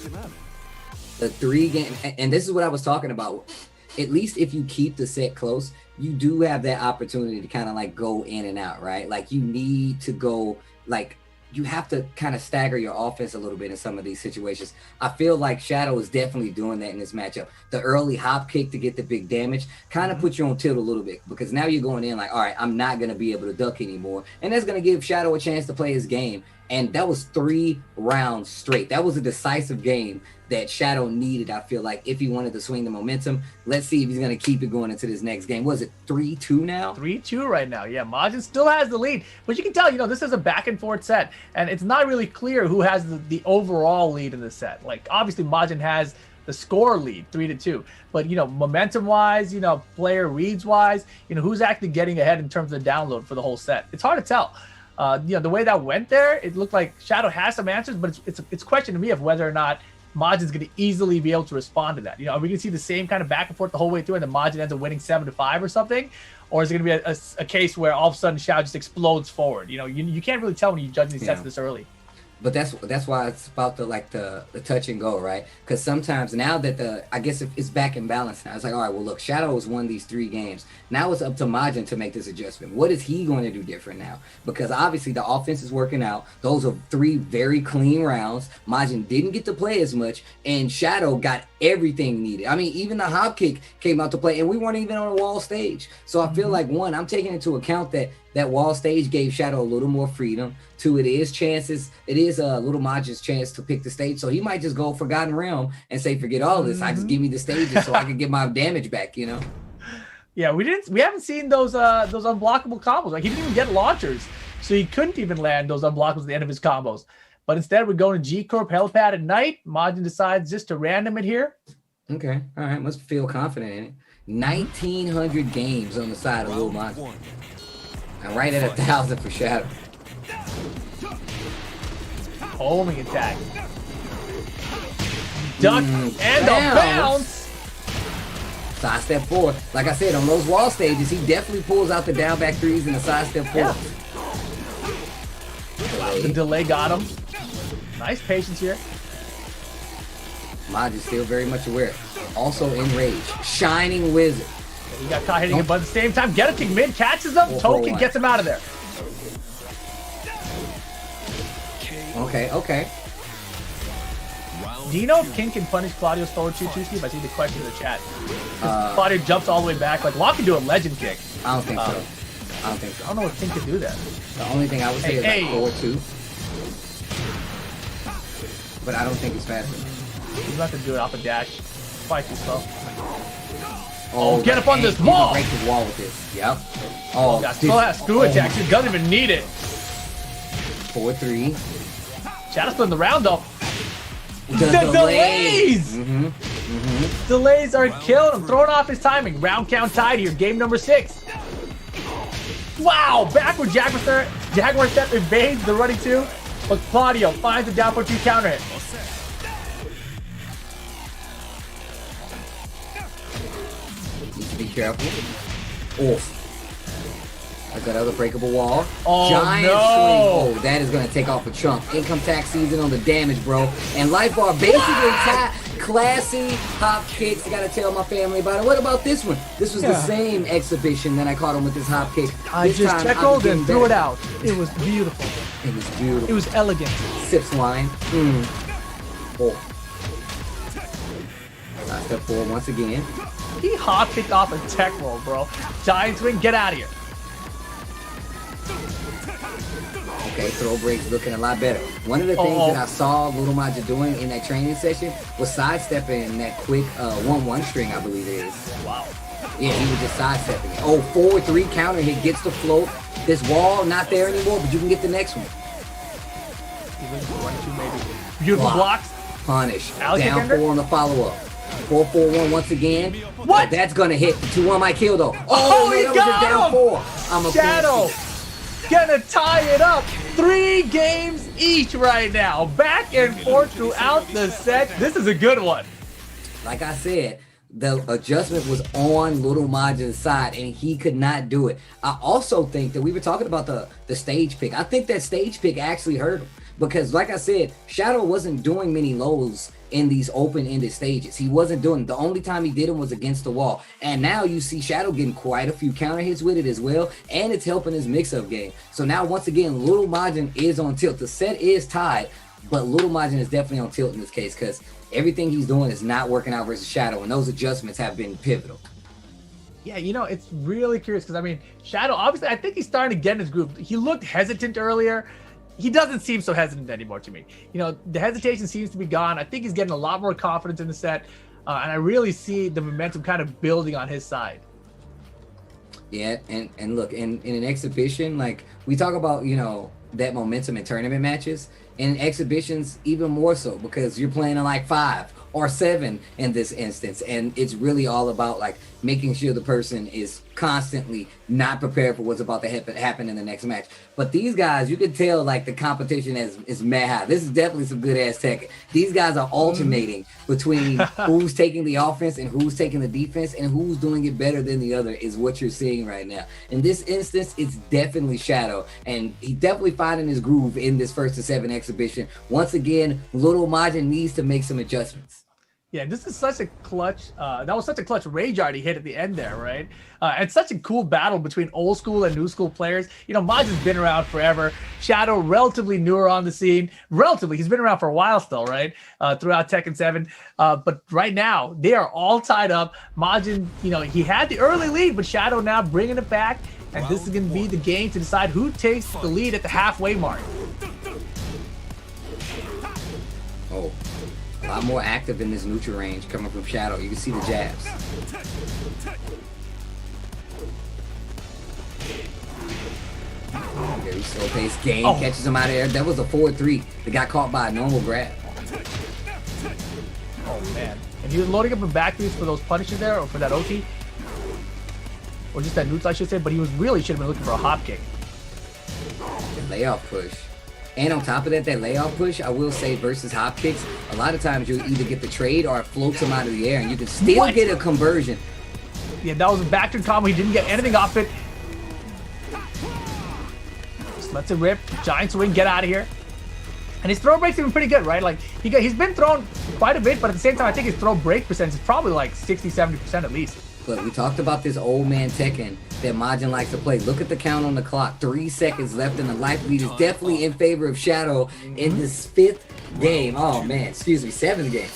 The 3 game, and this is what I was talking about. At least if you keep the set close, you do have that opportunity to kind of like go in and out, right? Like you need to go, like you have to kind of stagger your offense a little bit in some of these situations. I feel like Shadow is definitely doing that in this matchup. The early hop kick to get the big damage kind of puts you on tilt a little bit, because now you're going in like, all right, I'm not going to be able to duck anymore. And that's going to give Shadow a chance to play his game. And that was 3 rounds straight. That was a decisive game that Shadow needed, I feel like, if he wanted to swing the momentum. Let's see if he's going to keep it going into this next game. Was it 3-2 now? 3-2 right now. Yeah, Majin still has the lead. But you can tell, this is a back and forth set. And it's not really clear who has the overall lead in the set. Like, obviously, Majin has the score lead, 3-2. But, momentum-wise, player reads-wise, who's actually getting ahead in terms of the download for the whole set? It's hard to tell. The way that went there, it looked like Shadow has some answers, but it's a question to me of whether or not Majin's going to easily be able to respond to that. Are we going to see the same kind of back and forth the whole way through, and then Majin ends up winning 7-5 or something? Or is it going to be a case where all of a sudden Shadow just explodes forward? You can't really tell when you judge these sets this early. But that's why it's about the touch and go, right? Because sometimes now that I guess it's back in balance now. It's like, all right, well, look, Shadow has won these 3 games. Now it's up to Majin to make this adjustment. What is he going to do different now? Because obviously the offense is working out. Those are 3 very clean rounds. Majin didn't get to play as much, and Shadow got everything needed. I mean, even the hop kick came out to play, and we weren't even on a wall stage. So I feel like, one, I'm taking into account that wall stage gave Shadow a little more freedom. 2, it is little Majin's chance to pick the stage. So he might just go Forgotten Realm and say, forget all this. I just give me the stages so I can get my damage back, Yeah, we haven't seen those unblockable combos. Like, he didn't even get launchers, so he couldn't even land those unblockables at the end of his combos. But instead, we're going to G-Corp Helipad at night. Majin decides just to random it here. Okay, all right, must feel confident in it. 1,900 games on the side of Lil Majin. And right at 1,000 for Shadow. Homing attack. Duck and the bounce. Side step 4. Like I said, on those wall stages, he definitely pulls out the down back 3s and the side step 4. Yeah. Wow, the delay got him. Nice patience here. Majin still very much aware. Also in rage. Shining Wizard. He got caught hitting him, but at the same time, get a kick mid, catches him, token, gets him out of there. Okay. Do you know if King can punish Claudio's forward 2-2, Steve? I see the question in the chat. Claudio jumps all the way back. Like, Law can do a legend kick. I don't think so. I don't know if King can do that. The only thing I would say is like forward 2. But I don't think it's fast enough. He's about to do it off a dash. Quite too slow. Oh, get up on this wall! Break the wall with this. Yep. Oh, got screw attack. He doesn't even need it. 4-3. Shadow's putting the round up. The delays! Delays are killing him, throwing off his timing. Round count tied here, game number 6. Wow, backward Jaguar step evades the running 2, but Claudio finds the down for 2 counter hit. Need to be careful. Oof. Like that other breakable wall. Oh, Giant no. swing. Oh, that is going to take off a chunk. Income tax season on the damage, bro. And Life Bar basically tied. Classy hop kicks. I got to tell my family about it. What about this one? This was the same exhibition that I caught him with this hop kick. I just tackled and threw it out. It was beautiful. It was beautiful. It was elegant. Sips line. Oh. Side step 4 once again. He hop kicked off a tech roll, bro. Giant swing, get out of here. Okay, throw breaks looking a lot better. One of the things that I saw Little Majin doing in that training session was sidestepping that quick 1-1 string, I believe it is. Wow. Yeah, he was just sidestepping it. Oh, 4-3 counter hit, gets the float. This wall not there anymore, but you can get the next one. Beautiful blocks. Punish. Alex Down Defender? 4 on the follow-up. 4-4-1 once again. What? That's gonna hit. The 2-1 might kill though. Oh, no, he that was a got down him! 4. I'm a Shadow gonna tie it up. 3 games each right now. Back and forth throughout the set. This is a good one. Like I said, the adjustment was on Little Majin's side, and he could not do it. I also think that we were talking about the stage pick. I think that stage pick actually hurt him because, like I said, Shadow wasn't doing many lows in these open-ended stages. He wasn't doing. The only time he did them was against the wall. And now you see Shadow getting quite a few counter hits with it as well, and it's helping his mix-up game. So now, once again, Little Majin is on tilt. The set is tied, but Little Majin is definitely on tilt in this case because everything he's doing is not working out versus Shadow, and those adjustments have been pivotal. Yeah, you know, it's really curious because, I mean, Shadow, obviously, I think he's starting to get in his groove. He looked hesitant earlier. He doesn't seem so hesitant anymore to me. You know, the hesitation seems to be gone. I think he's getting a lot more confidence in the set, and I really see the momentum kind of building on his side. Yeah, and look, in an exhibition, like we talk about, you know, that momentum in tournament matches, in exhibitions even more so because you're playing in like 5 or 7 in this instance, and it's really all about like making sure the person is constantly not prepared for what's about to happen in the next match. But these guys, you can tell like the competition is mad high. This is definitely some good ass tech. These guys are alternating between who's taking the offense and who's taking the defense, and who's doing it better than the other is what you're seeing right now. In this instance, it's definitely Shadow, and he definitely finding his groove in this 1st to 7 exhibition. Once again, Little Majin needs to make some adjustments. Yeah, this is such a clutch. That was such a clutch rage art he hit at the end there, right? And such a cool battle between old school and new school players. You know, Majin's been around forever. Shadow, relatively newer on the scene. Relatively, he's been around for a while still, right? Throughout Tekken 7. But right now, they are all tied up. Majin, you know, he had the early lead, but Shadow now bringing it back. And this is going to be the game to decide who takes the lead at the halfway mark. Oh. A lot more active in this neutral range coming from Shadow. You can see the jabs. Very slow paced game. Catches him out of there. That was a 4-3 that got caught by a normal grab. Oh, man. And he was loading up a back boost for those punishes there, or for that OT. Or just that neutral, I should say. But he was really should have been looking for a hop kick. The layoff push. And on top of that, that layoff push, I will say, versus hop kicks, a lot of times you'll either get the trade or it floats him out of the air, and you can still get a conversion. Yeah, that was a backturn combo. He didn't get anything off it. Just lets it rip. Giant swing, get out of here. And his throw break's even pretty good, right? Like, he's been thrown quite a bit, but at the same time, I think his throw break percentage is probably like 60-70% at least. Look, we talked about this old man Tekken that Majin likes to play. Look at the count on the clock. 3 seconds left, and the life lead is definitely in favor of Shadow in this 5th game. Oh, man. Excuse me. 7th game.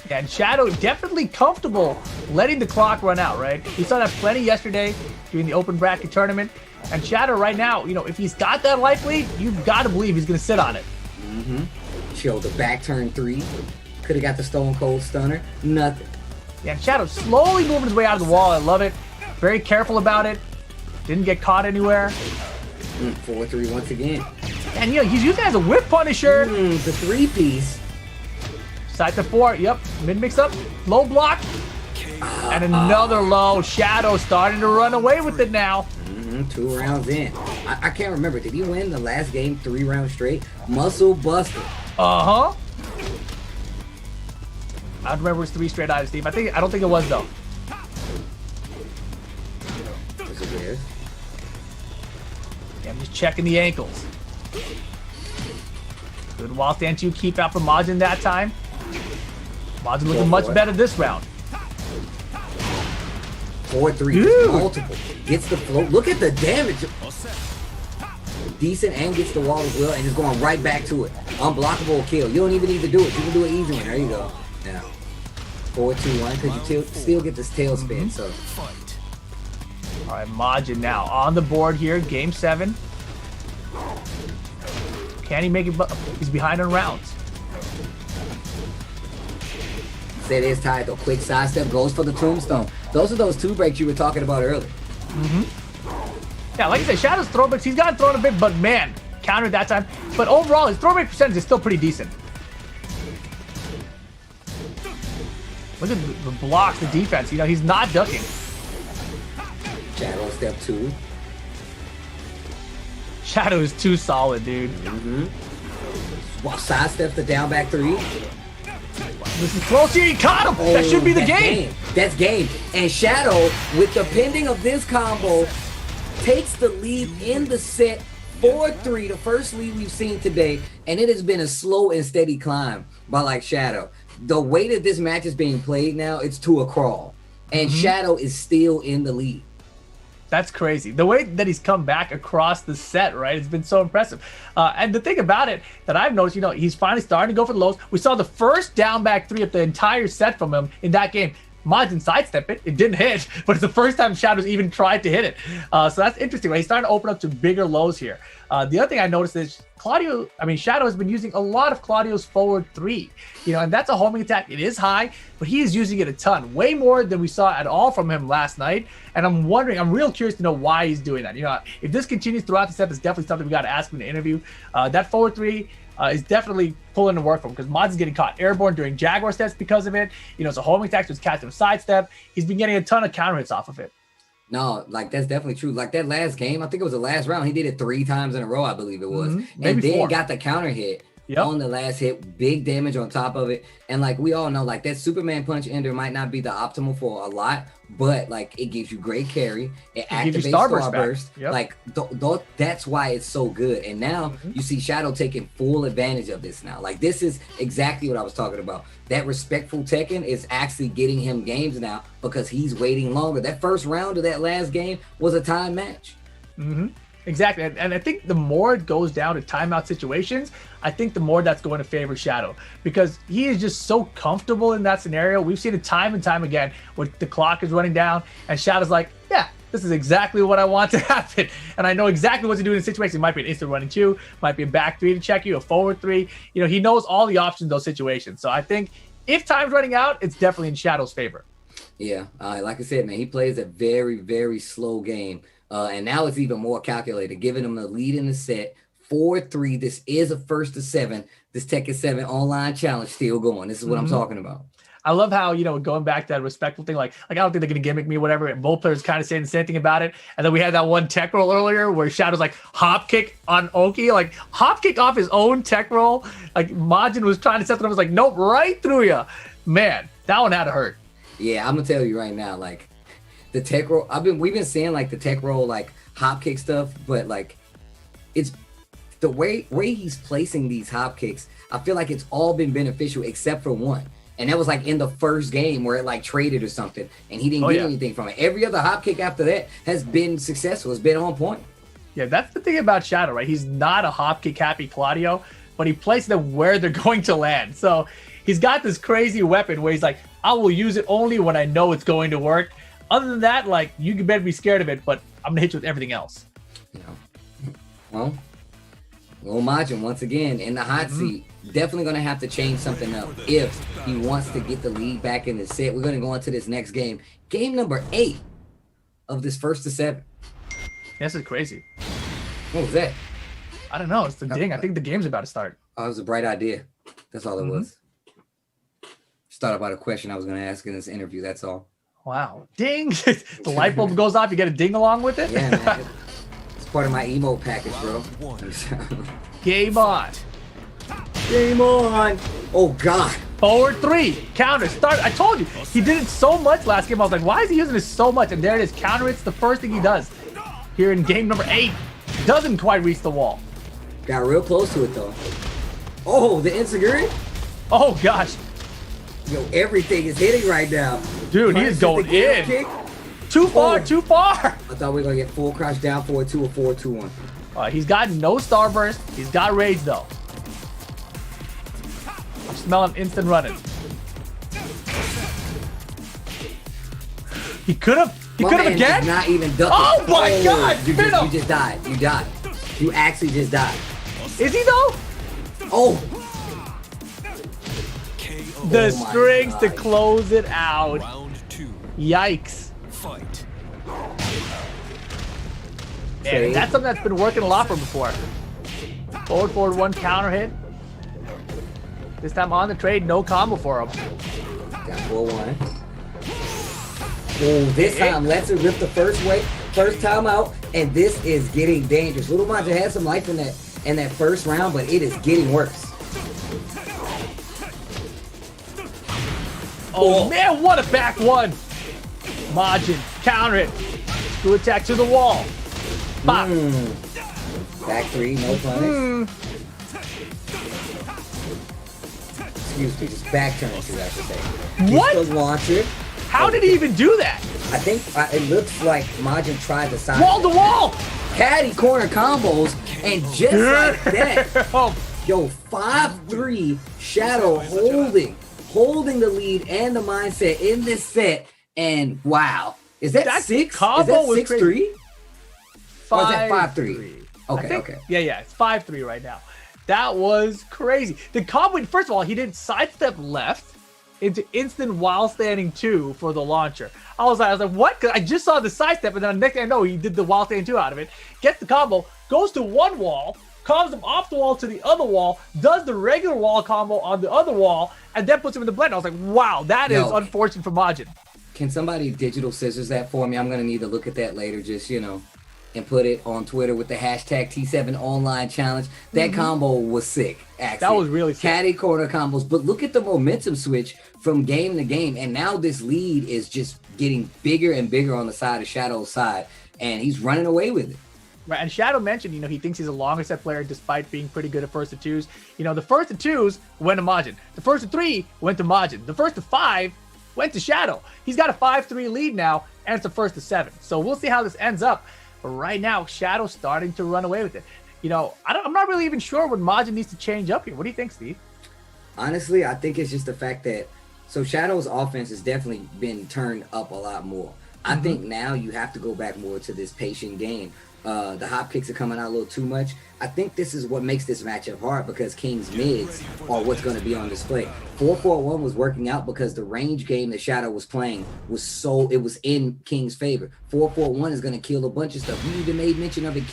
Yeah, and Shadow definitely comfortable letting the clock run out, right? He saw that plenty yesterday during the open bracket tournament. And Shadow right now, you know, if he's got that life lead, you've got to believe he's going to sit on it. Show the back turn 3. Could have got the Stone Cold Stunner. Nothing. Yeah, and Shadow slowly moving his way out of the wall. I love it. Very careful about it. Didn't get caught anywhere. 4-3 once again. And, you know, he's using it as a whip punisher. The 3-piece. Side to 4. Yep. Mid mix up. Low block. And another low. Shadow starting to run away with it now. 2 rounds in. I can't remember. Did he win the last game 3 rounds straight? Muscle buster. Uh-huh. I don't remember it was 3 straight items, Steve. I don't think it was, though. Was it there? Yeah, I'm just checking the ankles. Good wall stand 2 keep out from Majin that time. Majin looking much better this round. 4-3. Multiple. Gets the float. Look at the damage. Decent, and gets the wall as well, and is going right back to it. Unblockable kill. You don't even need to do it. You can do it easily. There you go. Now, 4-2-1, because you still get this tail spin. So, all right, Majin now on the board here. Game 7. Can he make it? He's behind on rounds. Say this tied though. Quick sidestep goes for the tombstone. Those are those 2 breaks you were talking about earlier. Yeah, like I said, Shadow's throwbacks, he's gotten thrown a bit, but man, countered that time. But overall, his throwback percentage is still pretty decent. Look at the blocks, the defense. You know, he's not ducking. Shadow step 2. Shadow is too solid, dude. Well, sidestep the down back 3. This is close here. He caught him. That should be the game. That's game. And Shadow, with the pending of this combo, takes the lead in the set 4-3, the first lead we've seen today. And it has been a slow and steady climb by like Shadow. The way that this match is being played now, it's to a crawl. And Shadow is still in the lead. That's crazy. The way that he's come back across the set, right? It's been so impressive. And the thing about it that I've noticed, you know, he's finally starting to go for the lows. We saw the first down back 3 of the entire set from him in that game. Majin sidestep it. It didn't hit, but it's the first time Shadow's even tried to hit it. So that's interesting, right? He's starting to open up to bigger lows here. The other thing I noticed is Shadow has been using a lot of Claudio's forward 3, you know, and that's a homing attack. It is high, but he is using it a ton, way more than we saw at all from him last night. And I'm real curious to know why he's doing that. You know, if this continues throughout the set, it's definitely something we got to ask him in the interview. That forward 3 is definitely pulling the work from him because Majin's getting caught airborne during Jaguar steps because of it. You know, it's a homing attack, so it's catching him sidestep. He's been getting a ton of counter hits off of it. No, like that's definitely true. Like that last game, I think it was the last round. He did it 3 times in a row, I believe it was. Maybe and then 4. Got the counter hit on the last hit, big damage on top of it. And like we all know, like that Superman punch ender might not be the optimal for a lot, but like it gives you great carry. It activates Starburst. Like that's why it's so good. And now you see Shadow taking full advantage of this now. Like this is exactly what I was talking about. That respectful Tekken is actually getting him games now because he's waiting longer. That first round of that last game was a time match. Exactly. And I think the more it goes down to timeout situations, I think the more that's going to favor Shadow because he is just so comfortable in that scenario. We've seen it time and time again where the clock is running down and Shadow's like, yeah, this is exactly what I want to happen. And I know exactly what to do in the situation. It might be an instant running 2, might be a back 3 to check you, a forward 3. You know, he knows all the options in those situations. So I think if time's running out, it's definitely in Shadow's favor. Yeah, like I said, man, he plays a very, very slow game. And now it's even more calculated, giving him the lead in the set. 4-3. This is a first to 7. This Tekken 7 online challenge still going. This is what I'm talking about. I love how, you know, going back to that respectful thing, like I don't think they're going to gimmick me, whatever. And both players kind of saying the same thing about it. And then we had that one tech roll earlier where Shadow's like hop kick on Oki, like hop kick off his own tech roll. Like Majin was trying to set them up, was like, nope, right through you. Man, that one had to hurt. Yeah, I'm going to tell you right now, like the tech roll, we've been seeing like the tech roll, like hop kick stuff, but like it's the way he's placing these hop kicks. I feel like it's all been beneficial except for one. And that was like in the first game where it like traded or something and he didn't get anything from it. Every other hop kick after that has been successful. It's been on point. Yeah, that's the thing about Shadow, right? He's not a hop kick happy Claudio, but he places them where they're going to land. So he's got this crazy weapon where he's like, I will use it only when I know it's going to work. Other than that, like you can better be scared of it, but I'm gonna hit you with everything else. You know, well, Lil Majin once again in the hot seat. Definitely going to have to change something up if he wants to get the lead back in the set. We're going to go into this next game. Game number 8 of this first to 7. This is crazy. What was that? I don't know. It's the ding. I think the game's about to start. Oh, it was a bright idea. That's all it was. Just thought about a question I was going to ask in this interview. That's all. Wow. Ding. The light bulb goes off. You get a ding along with it? Yeah, man. It's part of my emo package, bro. Game on. Game on. Oh, God. Forward 3. Counter. Start. I told you. He did it so much last game. I was like, why is he using this so much? And there it is. Counter. It's the first thing he does. Here in game number 8. Doesn't quite reach the wall. Got real close to it, though. Oh, the insecurity? Oh, gosh. Yo, everything is hitting right now. Dude, he is going in. Kick. Too far, too far. I thought we were going to get full crouch down 4-2 or 4-2-1. He's got no starburst. He's got rage, though. I'm smelling instant running. He could have. He could have again. Not even ducking. Oh my God! You just died. You died. You actually just died. Is he though? Oh. the strings to close it out. Round 2. Yikes. Fight. Man, that's something that's been working a lot for him before. Forward, one counter hit. This time on the trade, no combo for him. Got 4-1. Oh, this time lets it rip the first time out, and this is getting dangerous. Little Majin had some life in that first round, but it is getting worse. Oh man, what a back one! Majin, counter hit. Screw attack to the wall. Pop. Back 3, no punish. Excuse me, just back turn 2, I should say. What? The launcher. How did he even do that? I think it looks like Majin tried the side. Wall to wall! Caddy corner combos, and just like that, yo, 5-3, Shadow holding the lead and the mindset in this set, and wow. Is that 6? Combo is that 6-3? Or is that 5-3? Okay. Yeah, it's 5-3 right now. That was crazy. The combo, first of all, he did sidestep left into instant while standing 2 for the launcher. I was like, what? 'Cause I just saw the sidestep, and then the next thing I know, he did the while standing 2 out of it. Gets the combo, goes to one wall, comes him off the wall to the other wall, does the regular wall combo on the other wall, and then puts him in the blend. I was like, wow, that is unfortunate for Majin. Can somebody digital scissors that for me? I'm going to need to look at that later, just, and put it on Twitter with the hashtag T7 online challenge. That combo was sick, actually. That was really sick. Caddy corner combos. But look at the momentum switch from game to game. And now this lead is just getting bigger and bigger on the side of Shadow's side. And he's running away with it. Right, and Shadow mentioned, he thinks he's a longer set player despite being pretty good at first to twos. The first to twos went to Majin. The first to 3 went to Majin. The first to 5 went to Shadow. He's got a 5-3 lead now, and it's the first to 7. So we'll see how this ends up. But right now, Shadow's starting to run away with it. I'm not really even sure what Majin needs to change up here. What do you think, Steve? Honestly, I think it's just the fact that Shadow's offense has definitely been turned up a lot more. I think now you have to go back more to this patient game. The hop kicks are coming out a little too much. I think this is what makes this matchup hard because King's mids are what's going to be on display. 4-4-1 was working out because the range game that Shadow was playing it was in King's favor. 4-4-1 is going to kill a bunch of stuff. You even made mention of it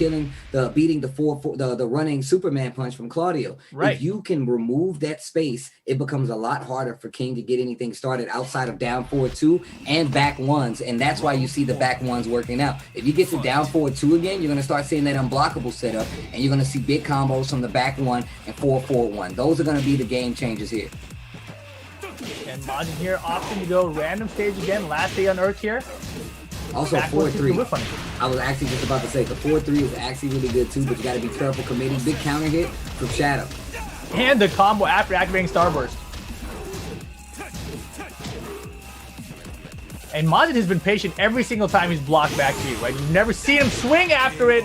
beating the running Superman punch from Claudio. Right. If you can remove that space, it becomes a lot harder for King to get anything started outside of down 4-2 and back ones. And that's why you see the back ones working out. If you get to down 4-2 again, you're going to start seeing that unblockable setup, and you're going to see big combos from the back 1 and 4-4-1. Those are going to be the game changers here. And Majin here opting to go random stage again. Last day on Earth here. Also 4-3. I was actually just about to say the 4-3 is actually really good too, but you got to be careful committing big counter hit from Shadow. And the combo after activating Starburst. And Majin has been patient every single time he's blocked back to you, right? You've never seen him swing after it.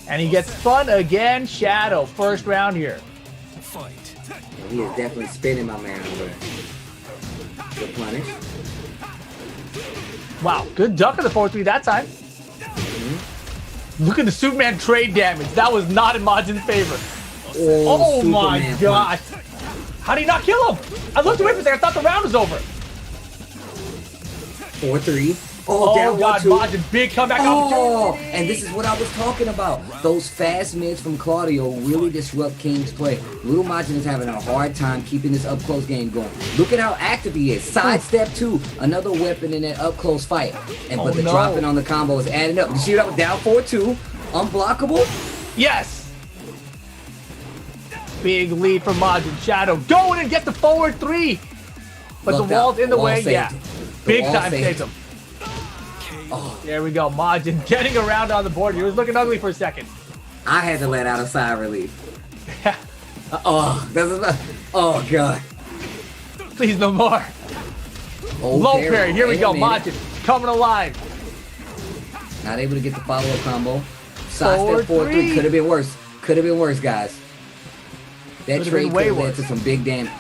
And he gets spun again. Shadow, first round here. Fight. He is definitely spinning my man over there. Good punish. Wow, good duck of the 4-3 that time. Look at the Superman trade damage. That was not in Majin's favor. Oh my gosh. How did he not kill him? I looked away for a second. I thought the round was over. 4-3. Oh God, Majin, big comeback opportunity. And this is what I was talking about. Those fast mids from Claudio really disrupt King's play. Little Majin is having a hard time keeping this up-close game going. Look at how active he is. Sidestep 2, another weapon in that up-close fight. But the dropping on the combo is adding up. You see that down 4-2, unblockable? Yes. Big lead for Majin. Shadow going and get the forward 3. But the wall's in the way. Yeah. Big time saves him. Oh. There we go. Majin getting around on the board. He was looking ugly for a second. I had to let out a sigh of relief. Oh, God. Please, no more. Low parry. Here we go. Majin coming alive. Not able to get the follow-up combo. Sidestep 4-3. Could have been worse. Could have been worse, guys. That trade could have led to some big damage.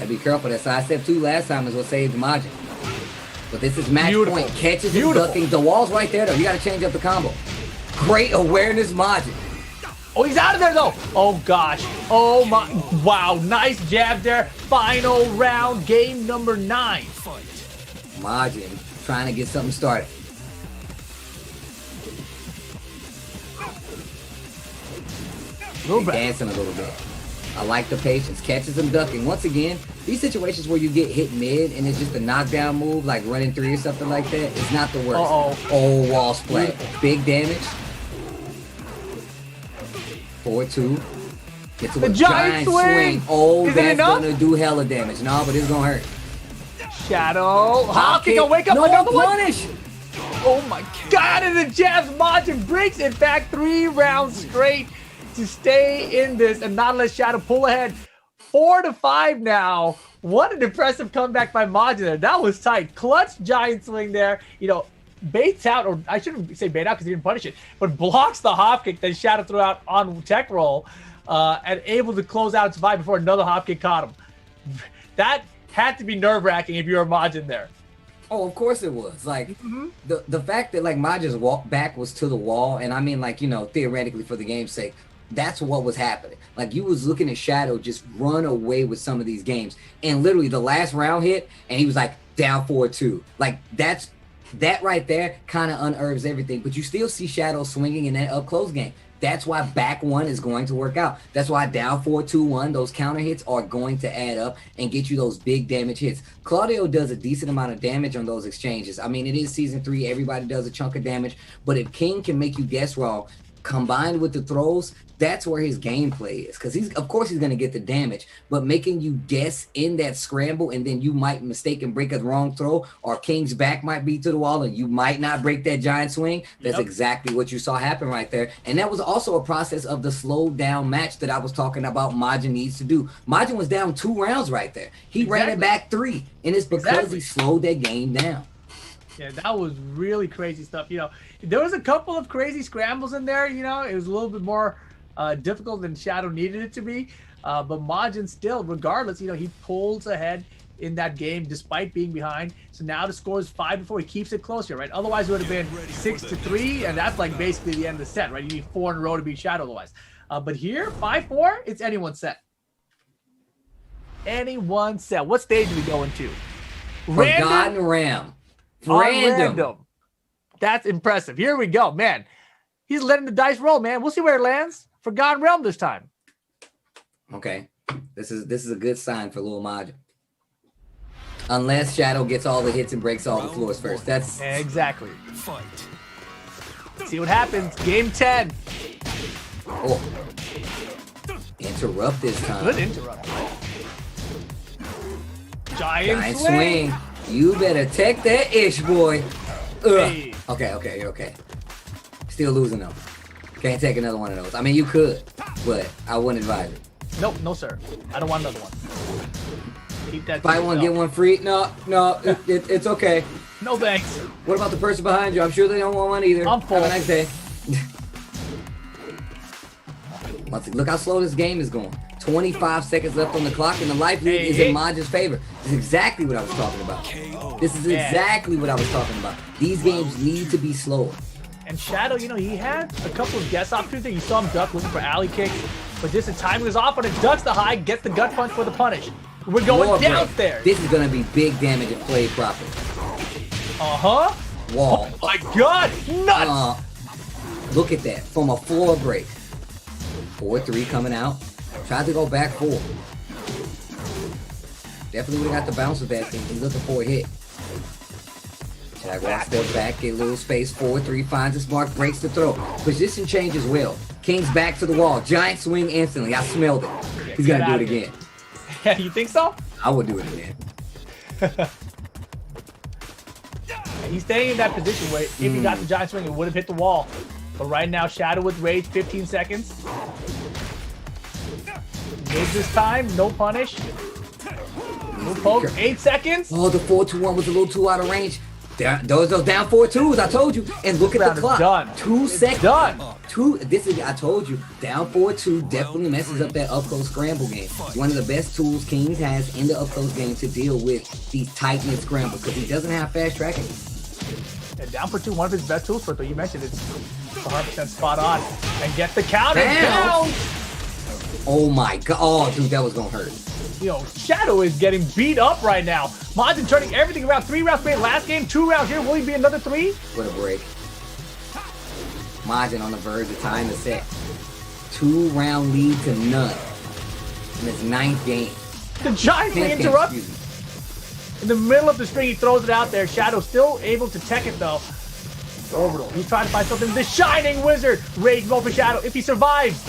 Be careful. That sidestep 2 last time is what saved Majin. But this is match point. Catches and ducking. The wall's right there, though. You got to change up the combo. Great awareness, Majin. Oh, he's out of there though. Oh gosh. Oh my. Wow. Nice jab there. Final round. Game number 9. Majin trying to get something started. Dancing a little bit. I like the patience. Catches him ducking. Once again, these situations where you get hit mid and it's just a knockdown move, like running 3 or something like that, it's not the worst. Oh, wall splat. Big damage. 4-2. Gets a giant swing. Oh, that's gonna do hella damage. No, but it's gonna hurt. Shadow. Hop kick. Wake up. No Another punish. One. Oh my god. And the jabs. Majin breaks it back 3 rounds straight to stay in this and not let Shadow pull ahead. 4-5 now. What an impressive comeback by Majin there. That was tight. Clutch giant swing there. You know, baits out, or I shouldn't say bait out because he didn't punish it, but blocks the hop kick that Shadow threw out on tech roll and able to close out and survive before another hop kick caught him. That had to be nerve-wracking if you were Majin there. Oh, of course it was. Like, the fact that, like, Majin's back was to the wall, and I mean, like, you know, theoretically for the game's sake, that's what was happening. Like, you was looking at Shadow just run away with some of these games. And literally the last round hit, and he was like, down 4-2. Like, that right there kind of unnerves everything. But you still see Shadow swinging in that up-close game. That's why back 1 is going to work out. That's why down 4-2-1, those counter hits are going to add up and get you those big damage hits. Claudio does a decent amount of damage on those exchanges. I mean, it is Season 3. Everybody does a chunk of damage. But if King can make you guess wrong, combined with the throws, that's where his gameplay is. Because of course he's going to get the damage, but making you guess in that scramble, and then you might mistake and break a wrong throw, or King's back might be to the wall and you might not break that giant swing. That's exactly what you saw happen right there. And that was also a process of the slowed down match that I was talking about Majin needs to do. Majin was down 2 rounds right there. He ran it back 3, and it's because he slowed that game down. Yeah, that was really crazy stuff. You know, there was a couple of crazy scrambles in there. You know, it was a little bit more difficult than Shadow needed it to be. But Majin still, regardless, you know, he pulls ahead in that game despite being behind. So now the score is 5-4. He keeps it close here, right? Otherwise, it would have been 6-3, and that's like basically the end of the set, right? You need 4 in a row to beat Shadow otherwise. But here, 5-4, it's anyone's set. Anyone's set. What stage are we going to? Forgotten Ram. Random. That's impressive. Here we go, man. He's letting the dice roll, man. We'll see where it lands. Forgotten Realm this time. Okay, this is a good sign for Lil Majin. Unless Shadow gets all the hits and breaks all the floors first. That's exactly. Fight. See what happens. Game 10. Oh, interrupt this time. Good interrupt. Giant swing. You better take that ish, boy. Hey. Okay, you're okay. Still losing though. Can't take another one of those. I mean, you could, but I wouldn't advise it. Nope, no sir. I don't want another one. Keep that. Buy one, get one free. No, it's okay. No thanks. What about the person behind you? I'm sure they don't want one either. I'm full. Have a nice day. Look how slow this game is going. 25 seconds left on the clock, and the life lead is in Majin's favor. This is exactly what I was talking about. This is exactly what I was talking about. These games need to be slower. And Shadow, you know, he had a couple of guess opportunities. You saw him duck looking for alley kicks, but just the timing was off, and it ducks the high, gets the gut punch for the punish. We're going downstairs. This is going to be big damage if played properly. Uh-huh. Wall. Oh my God. Nuts. Look at that. From a floor break. 4-3 coming out. Tried to go back 4. Definitely would have got the bounce with that thing. He's looking for a hit. Jaguar steps back, get a little space. 4-3 finds his mark, breaks the throw. Position change as well. King's back to the wall. Giant swing instantly. I smelled it. He's going to do it again. Yeah, you think so? I would do it again. He's staying in that position where if he got the giant swing, it would have hit the wall. But right now, Shadow with rage, 15 seconds. Mid this time, no punish. No poke, 8 seconds. Oh, the 4-2-1 was a little too out of range. Those down 4-2s, I told you. And look at the clock. Done. 2 seconds. Done. I told you. Down 4-2 definitely messes up that up-close scramble game. It's one of the best tools Kings has in the up-close game to deal with these tight-knit scrambles because he doesn't have fast tracking. And down for 2, one of his best tools for it. You mentioned it's 100% spot on. And get the counter down. Oh my god. Oh, dude, that was gonna hurt. Shadow is getting beat up right now. Majin turning everything around. 3 rounds made last game, 2 rounds here. Will he be another 3? What a break. Majin on the verge of tying the set. 2-round lead to none in his 9th game. The giant interrupts. In the middle of the string, he throws it out there. Shadow still able to tech it though. Orbital. He's trying to find something. The Shining Wizard. Rage mode for Shadow. If he survives,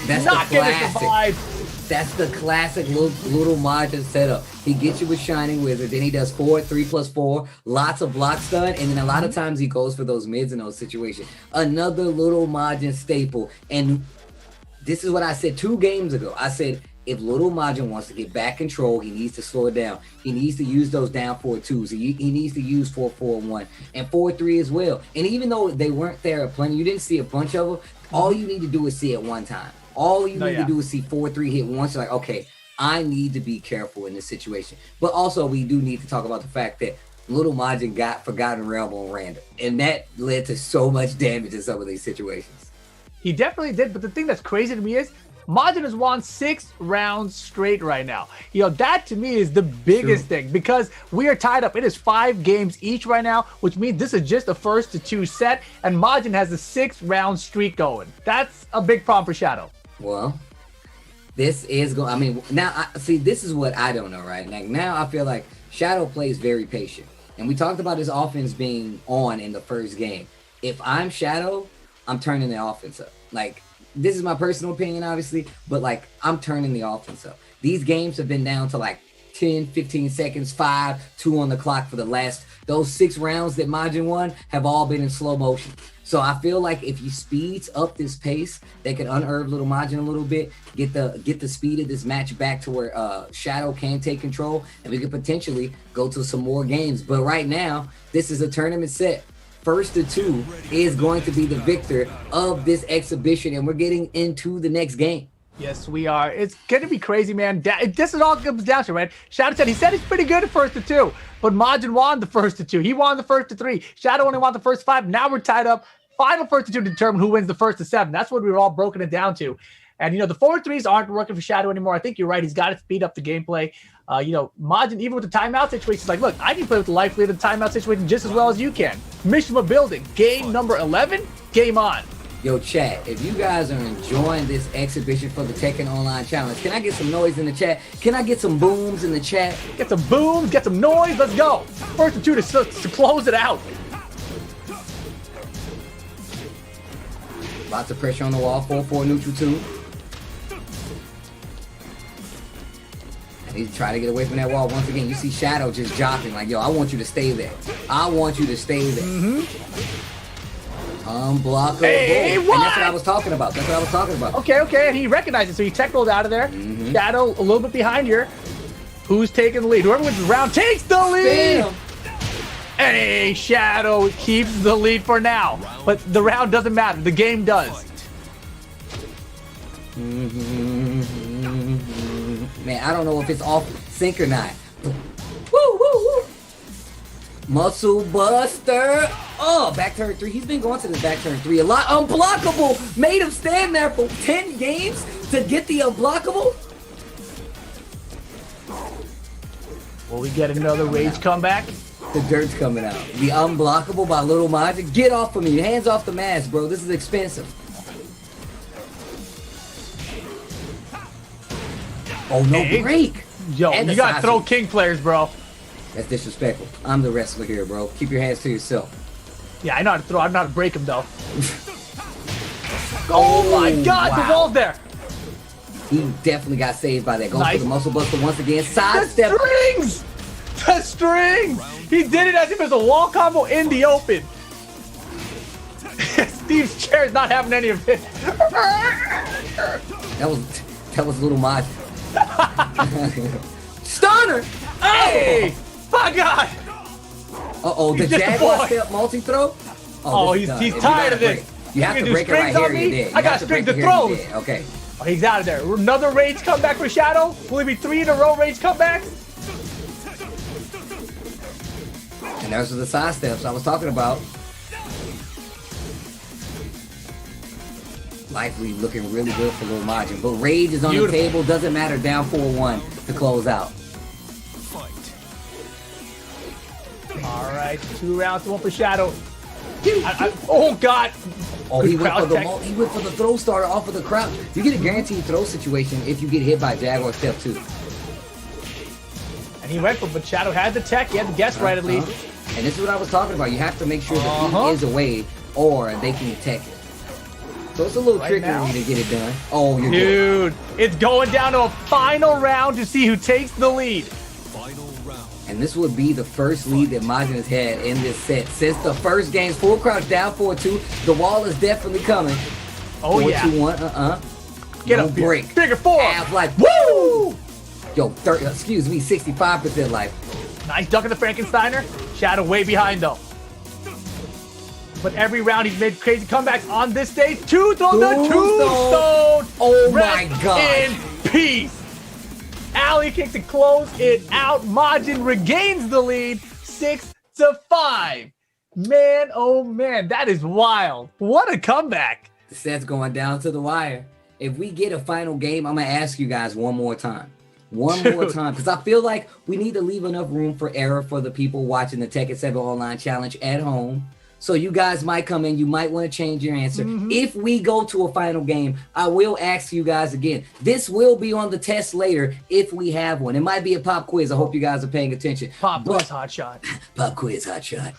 that's not the gonna survive. That's the classic little Majin setup. He gets you with Shining Wizard, then he does 4, 3+4, lots of block stun, and then a lot of times he goes for those mids in those situations. Another little Majin staple. And this is what I said 2 games ago. I said, if little Majin wants to get back control, he needs to slow it down. He needs to use those down 4-2s. He needs to use 4-4-1 and 4-3 as well. And even though they weren't there at plenty, you didn't see a bunch of them, all you need to do is see it one time. All you need to do is see 4-3 hit once. You're like, okay, I need to be careful in this situation. But also, we do need to talk about the fact that little Majin got Forgotten Realm on random. And that led to so much damage in some of these situations. He definitely did. But the thing that's crazy to me is Majin has won 6 rounds straight right now. That to me is the biggest thing because we are tied up. It is 5 games each right now, which means this is just the first to 2 set. And Majin has a 6-round streak going. That's a big problem for Shadow. Well, this is going. I mean, now see. This is what I don't know, right? Like now, I feel like Shadow plays very patient, and we talked about his offense being on in the first game. If I'm Shadow, I'm turning the offense up. Like this is my personal opinion, obviously, but like I'm turning the offense up. These games have been down to like 10, 15 seconds, 5, 2 on the clock for the last. Those 6 rounds that Majin won have all been in slow motion. So I feel like if he speeds up this pace, they can unnerve little Majin a little bit, get the speed of this match back to where Shadow can take control, and we could potentially go to some more games. But right now, this is a tournament set. First to 2 is going to be the victor of this exhibition, and we're getting into the next game. Yes, we are. It's going to be crazy, man. This is all comes down to, right? Shadow said he's pretty good at first to 2, but Majin won the first to 2. He won the first to 3. Shadow only won the first 5. Now we're tied up. Final first to 2 to determine who wins the first to 7. That's what we were all broken it down to. And, the 4-3s aren't working for Shadow anymore. I think you're right. He's got to speed up the gameplay. Majin, even with the timeout situation, is like, look, I can play with the life lead of the timeout situation just as well as you can. Mishima building. Game number 11. Game on. Yo, chat, if you guys are enjoying this exhibition for the Tekken Online Challenge, can I get some noise in the chat? Can I get some booms in the chat? Get some booms, get some noise. Let's go. First to 2 to close it out. Lots of pressure on the wall. 4-4 neutral 2. And he's trying to get away from that wall. Once again, you see Shadow just jockeying like, yo, I want you to stay there. I want you to stay there. Unblockable. Hey, what? And that's what I was talking about. Okay. And he recognized it, so he tech rolled out of there. Shadow a little bit behind here. Who's taking the lead? Whoever wins the round takes the lead. Bam. Hey, Shadow keeps the lead for now. But the round doesn't matter. The game does. Man, I don't know if it's off sync or not. Woo. Muscle Buster. Oh, back turn 3. He's been going to the back turn 3 a lot. Unblockable. Made him stand there for 10 games to get the unblockable. Will we get another rage comeback? The dirt's coming out. The unblockable by little Majin. Get off of me. Hands off the mask, bro. This is expensive. Oh, no break. Yo, you gotta throw king players, bro. That's disrespectful. I'm the wrestler here, bro. Keep your hands to yourself. Yeah, I know how to throw. I know how to break him, though. Oh my God, wow. The wall's there. He definitely got saved by that. Goes Nice. for the muscle buster once again. Sidestep. The strings! He did it as if it was a wall combo in the open. Steve's chair is not having any of it. That was little Majin. Stunner! Hey! My God! Uh-oh, the Jaguar step multi-throw? Oh, he's tired of this. You have to break it right here, you're dead. I got strings to throws. Okay. Oh, he's out of there. Another rage comeback for Shadow. Will it be 3 in a row rage comebacks? And those are the side steps I was talking about. Life lead looking really good for Lil Majin. But Rage is on the table. Doesn't matter. Down 4-1 to close out. All right, 2 rounds, 1 for Shadow. Oh, God. Oh, he went for the throw starter off of the crouch. You get a guaranteed throw situation if you get hit by Jaguar step 2. And he went for it, but Shadow had the tech. He had the guess right at least. And this is what I was talking about. You have to make sure the feed is away or they can tech it. So it's a little trickery to get it done. Oh, you're Dude, it's going down to a final round to see who takes the lead. And this would be the first lead that Majin has had in this set. Since the first game's full crouch down 4-2, the wall is definitely coming. Oh, 4-2-1, Get no up break. Bigger 4. Half life. Woo! Yo, 65% life. Nice duck in the Frankensteiner. Shadow way behind, though. But every round he's made crazy comebacks on this stage. Tombstone. Oh, Rest my God. in peace. Alley kicks to close it out. Majin regains the lead, 6-5. Man, oh man, that is wild. What a comeback. The set's going down to the wire. If we get a final game, I'm going to ask you guys one more time. More time. Because I feel like we need to leave enough room for error for the people watching the FT7 Online Challenge at home. So you guys might come in. You might want to change your answer. If we go to a final game, I will ask you guys again. This will be on the test later if we have one. It might be a pop quiz. I hope you guys are paying attention. Pop quiz, hot shot. Pop quiz, hot shot.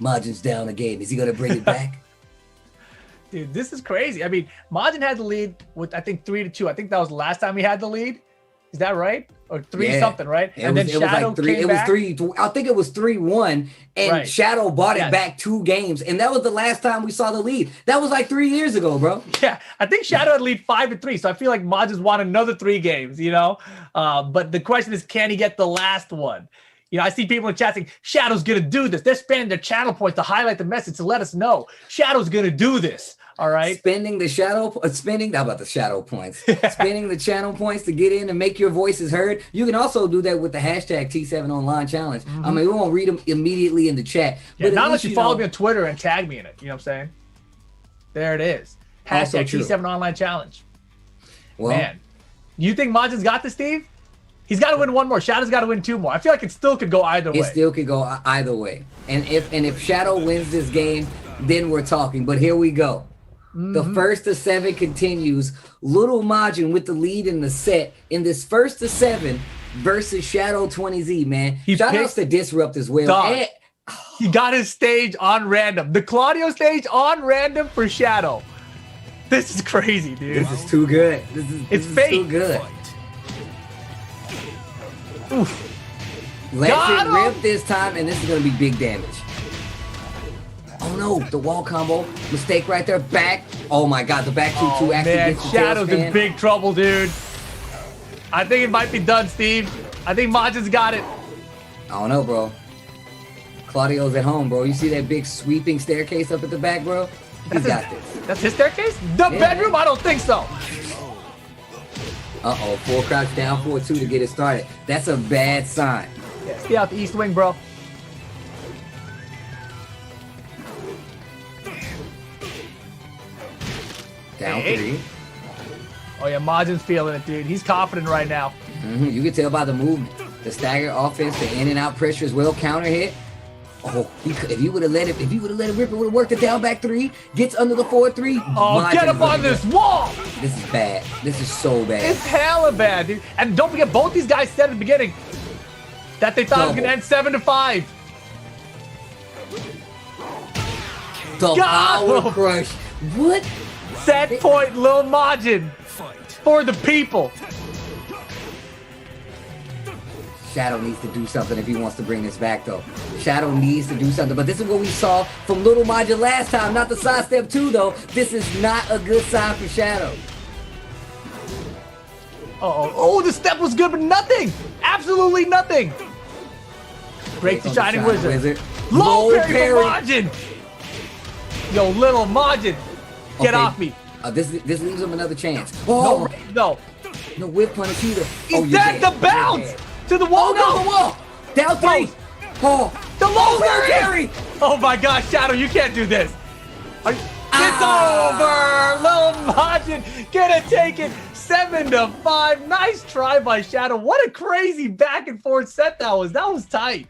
Majin's down a game. Is he going to bring it back? Dude, this is crazy. I mean, Majin had the lead with, I think, 3-2. I think that was the last time we had the lead. Is that right? Or 3 something, right? And then Shadow came back. I think it was 3-1, and Shadow bought it back 2 games, and that was the last time we saw the lead. That was like 3 years ago, bro. Yeah, I think Shadow had lead 5-3, so I feel like Majin's won another 3 games, you know? But the question is, can he get the last one? You know, I see people in chat saying, Shadow's going to do this. They're spending their channel points to highlight the message to let us know. Shadow's going to do this. All right. Spending the shadow points. Spending the channel points to get in and make your voices heard. You can also do that with the hashtag T7 Online Challenge. I mean, we won't read them immediately in the chat. Yeah, but not unless you follow me on Twitter and tag me in it. You know what I'm saying? There it is. Hashtag T7 Online Challenge. Well, man, you think Majin's got this, Steve? He's got to win 1 more. Shadow's got to win 2 more. I feel like it still could go either way. It still could go either way. And if Shadow wins this game, then we're talking. But here we go. The first to 7 continues. Little Majin with the lead in the set in this first to 7 versus Shadow 20Z, man. Shout outs to Disrupt as well. He got his stage on random. The Claudio stage on random for Shadow. This is crazy, dude. This is too good. This is too good. Oof. Let it rip this time, and this is going to be big damage. Oh no, the wall combo. Mistake right there. Back. Oh my god, the back 2-2 actually gets the Shadow's tailspin. in big trouble, dude. I think it might be done, Steve. I think Majin's got it. I don't know, bro. Claudio's at home, bro. You see that big sweeping staircase up at the back, bro? He's got this. That's his staircase? The bedroom? I don't think so. Uh-oh, full crouch down 4-2 to get it started. That's a bad sign. Yeah, stay out the east wing, bro. Down 3. Oh yeah, Majin's feeling it, dude. He's confident right now. You can tell by the movement. The stagger offense, the in and out pressure as well. Counter hit. Oh, if he would have let it rip, it would have worked. The down back 3 gets under the 4-3. Oh, Majin, get up on this wall! This is bad. This is so bad. It's hella bad, dude. And don't forget, both these guys said at the beginning that they thought it was gonna end 7-5. The power crush. What? Set point, Lil Majin. For the people. Shadow needs to do something if he wants to bring this back, though. Shadow needs to do something. But this is what we saw from Little Majin last time. Not the side step 2, though. This is not a good sign for Shadow. Oh, the step was good, but nothing. Absolutely nothing. Break the Shining Wizard. Low parry for Majin. Yo, Little Majin. Get off me. This leaves him another chance. Oh, no. No whip punish either. He's dead. The bounce to the wall. Oh, no, the wall. Down 3. Oh, The low carry! Oh my gosh, Shadow, you can't do this. It's over! Little Majin gonna take it 7-5. Nice try by Shadow. What a crazy back and forth set that was. That was tight.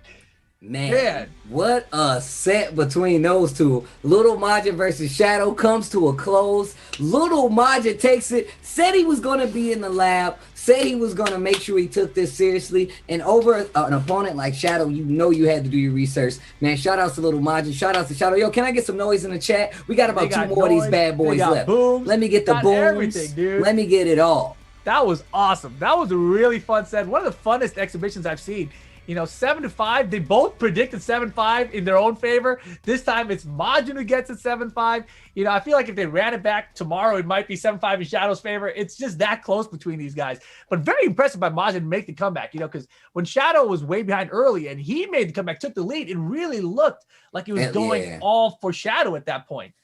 Man, what a set between those two. Little Majin versus Shadow comes to a close. Little Majin takes it, said he was going to be in the lab, said he was going to make sure he took this seriously. And over an opponent like Shadow, you know you had to do your research. Man, shout outs to Little Majin. Shout outs to Shadow. Yo, can I get some noise in the chat? We got about 2 more of these bad boys left. Booms. Let me get the booms. Dude. Let me get it all. That was awesome. That was a really fun set. One of the funnest exhibitions I've seen. You know, 7-5. They both predicted 7-5 in their own favor. This time it's Majin who gets it 7-5. You know, I feel like if they ran it back tomorrow, it might be 7-5 in Shadow's favor. It's just that close between these guys. But very impressive by Majin to make the comeback, you know, because when Shadow was way behind early and he made the comeback, took the lead, it really looked like he was going all for Shadow at that point.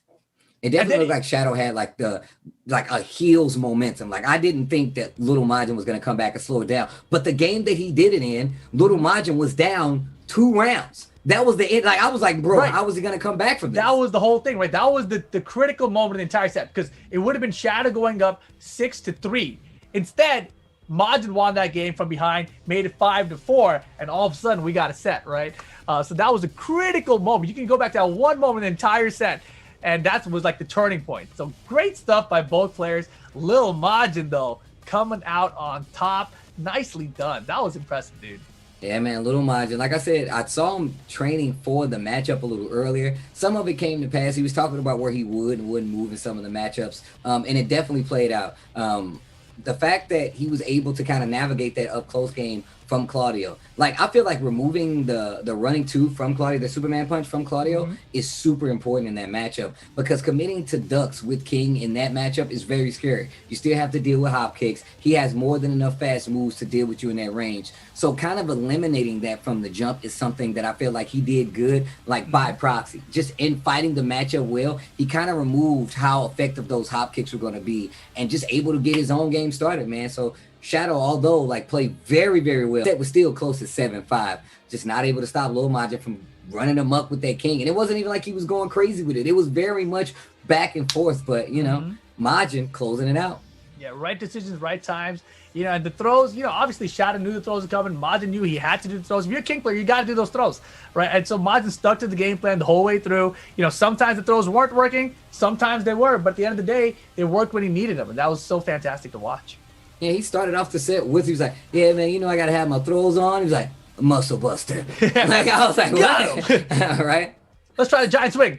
It definitely looked like Shadow had like a heels momentum. Like I didn't think that Little Majin was going to come back and slow it down. But the game that he did it in, Little Majin was down 2 rounds. That was the end. Like I was like, bro, how was he going to come back from this? That was the whole thing, right? That was the critical moment of the entire set because it would have been Shadow going up 6-3. Instead, Majin won that game from behind, made it 5-4, and all of a sudden we got a set, right? So that was a critical moment. You can go back to that one moment in the entire set. And that was like the turning point. So great stuff by both players. Lil Majin, though, coming out on top. Nicely done. That was impressive, dude. Yeah, man, Little Majin. Like I said, I saw him training for the matchup a little earlier. Some of it came to pass. He was talking about where he would and wouldn't move in some of the matchups. And it definitely played out. The fact that he was able to kind of navigate that up-close game from Claudio. Like, I feel like removing the running 2 from Claudio, the Superman punch from Claudio, is super important in that matchup because committing to ducks with King in that matchup is very scary. You still have to deal with hop kicks. He has more than enough fast moves to deal with you in that range. So kind of eliminating that from the jump is something that I feel like he did good, like by proxy. Just in fighting the matchup well, he kind of removed how effective those hop kicks were going to be and just able to get his own game started, man. So Shadow, although like played very, very well, that was still close to 7-5. Just not able to stop Lil Majin from running amok with that King. And it wasn't even like he was going crazy with it. It was very much back and forth, but you know, Majin closing it out. Yeah, right decisions, right times. You know, and the throws, you know, obviously Shadow knew the throws were coming. Majin knew he had to do the throws. If you're a King player, you got to do those throws, right? And so Majin stuck to the game plan the whole way through. You know, sometimes the throws weren't working, sometimes they were, but at the end of the day, they worked when he needed them. And that was so fantastic to watch. Yeah, he started off the set with, he was like, yeah, man, you know, I got to have my throws on. He was like, muscle buster. Like, I was like, what? Right? Let's try the giant swing.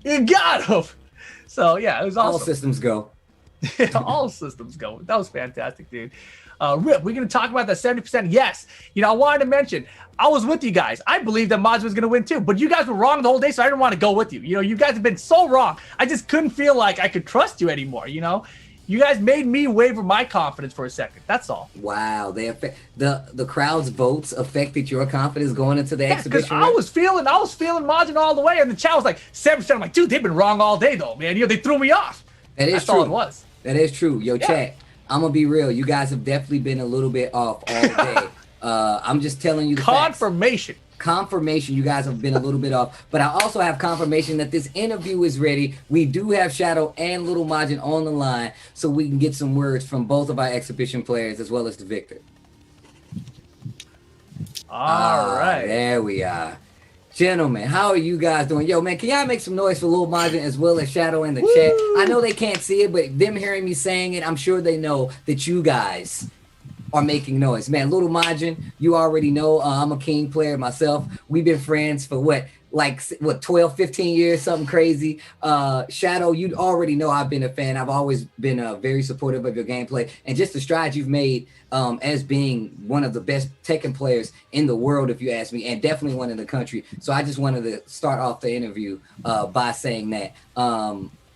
You got him. So, yeah, it was awesome. All systems go. All systems go. That was fantastic, dude. Rip, we're going to talk about that 70%. Yes. You know, I wanted to mention, I was with you guys. I believed that Majin was going to win too, but you guys were wrong the whole day, so I didn't want to go with you. You know, you guys have been so wrong. I just couldn't feel like I could trust you anymore, you know? You guys made me waver my confidence for a second. That's all. Wow, they affect the crowd's votes affected your confidence going into the exhibition. Because I was feeling Majin all the way, and the chat was like 7%. I'm like, dude, they've been wrong all day though, man. You know, they threw me off. That's true. all it was. That is true. Yo, chat. I'm gonna be real. You guys have definitely been a little bit off all day. I'm just telling you the confirmation. Confirmation, you guys have been a little bit off, but I also have confirmation that this interview is ready. We do have Shadow and Little Majin on the line, so we can get some words from both of our exhibition players as well as the victor. All right, there we are. Gentlemen, how are you guys doing? Yo, man, can y'all make some noise for Little Majin as well as Shadow in the chat? I know they can't see it, but them hearing me saying it, I'm sure they know that you guys are making noise. Man, Little Majin, you already know I'm a King player myself. We've been friends for what, 12, 15 years, something crazy. Shadow, you already know I've been a fan. I've always been very supportive of your gameplay and just the strides you've made as being one of the best Tekken players in the world, if you ask me, and definitely one in the country. So I just wanted to start off the interview by saying that.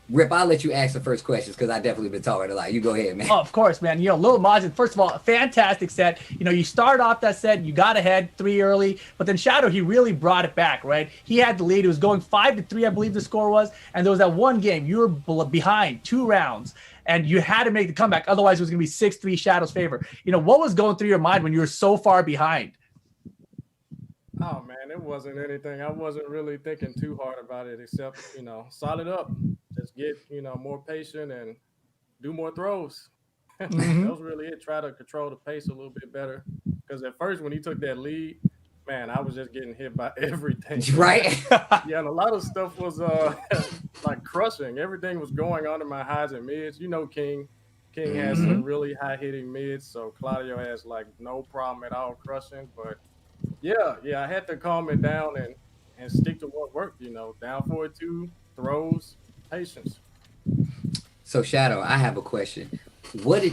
Rip, I'll let you ask the first questions because I definitely been talking a lot. You go ahead, man. Oh, of course, man. You know, Lil Majin, first of all, a fantastic set. You know, you start off that set, you got ahead 3 early, but then Shadow, he really brought it back, right? He had the lead. It was going 5-3, I believe the score was. And there was that one game, you were behind 2 rounds, and you had to make the comeback. Otherwise, it was going to be 6-3 Shadow's favor. You know, what was going through your mind when you were so far behind? Oh, man, it wasn't anything. I wasn't really thinking too hard about it, except solid up. Just get more patient and do more throws. That Hmm. was really it. Try to control the pace a little bit better. Because at first, when he took that lead, man, I was just getting hit by everything. Right? Yeah, and a lot of stuff was like crushing. Everything was going under my highs and mids. King. King has Hmm. some really high hitting mids, so Claudio has like no problem at all crushing. But yeah, I had to calm it down and stick to what worked. Down 4-2, throws, patience. So Shadow, I have a question.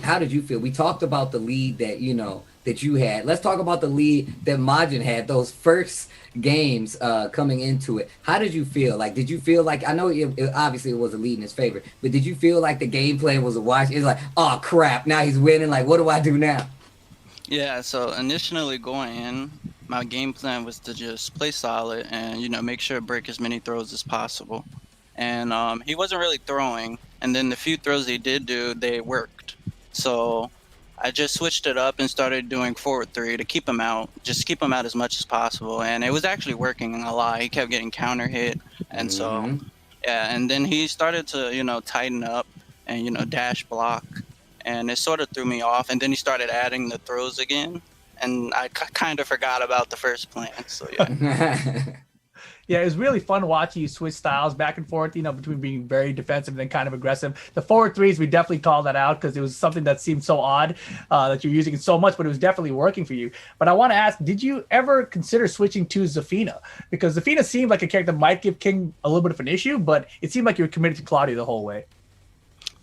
How did you feel? We talked about the lead that that you had. Let's talk about the lead that Majin had. Those first games coming into it. How did you feel? Like, did you feel like, I know obviously it was a lead in his favor, but did you feel like the game plan was a wash? It's like, oh crap, now he's winning. Like, what do I do now? Yeah, so initially going in, my game plan was to just play solid and, make sure to break as many throws as possible. And he wasn't really throwing. And then the few throws he did do, they worked. So I just switched it up and started doing forward three to keep him out, just keep him out as much as possible. And it was actually working a lot. He kept getting counter hit. And so, Mm-hmm. yeah, and then he started to, tighten up and, dash block. And it sort of threw me off. And then he started adding the throws again. And I kind of forgot about the first plan. So, yeah. Yeah, it was really fun watching you switch styles back and forth, between being very defensive and then kind of aggressive. The forward threes, we definitely called that out because it was something that seemed so odd that you're using it so much, but it was definitely working for you. But I want to ask, did you ever consider switching to Zafina? Because Zafina seemed like a character that might give King a little bit of an issue, but it seemed like you were committed to Claudio the whole way.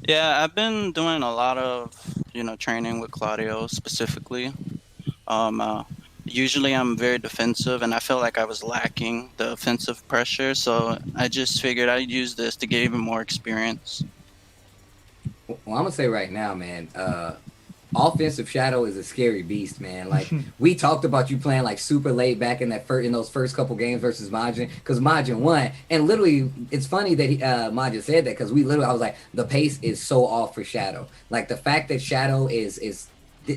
Yeah, I've been doing a lot of, training with Claudio specifically. Usually I'm very defensive, and I felt like I was lacking the offensive pressure, so I just figured I'd use this to get even more experience. Well, I'm gonna say right now, man, offensive Shadow is a scary beast, man. Like we talked about you playing like super late back in in those first couple games versus Majin, because Majin won. And literally, it's funny that Majin said that because I was like, the pace is so off for Shadow. Like the fact that Shadow is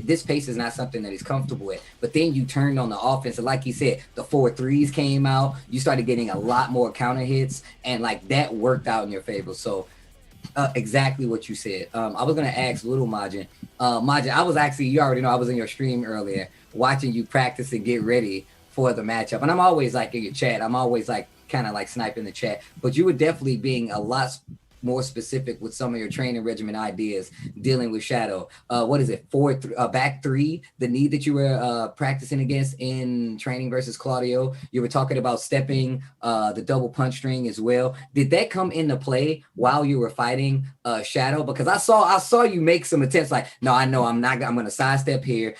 this pace is not something that he's comfortable with. But then you turned on the offense, and like he said, the 4-3s came out. You started getting a lot more counter hits, and like that worked out in your favor. So exactly what you said. I was gonna ask little Majin. Majin, I was actually, you already know, I was in your stream earlier watching you practice and get ready for the matchup. And I'm always like in your chat. I'm always like kind of like sniping the chat. But you were definitely being a lot more specific with some of your training regimen ideas dealing with Shadow. What is it? Back three, the need that you were practicing against in training versus Claudio. You were talking about stepping the double punch string as well. Did that come into play while you were fighting Shadow? Because I saw you make some attempts like, no, I know I'm going to sidestep here.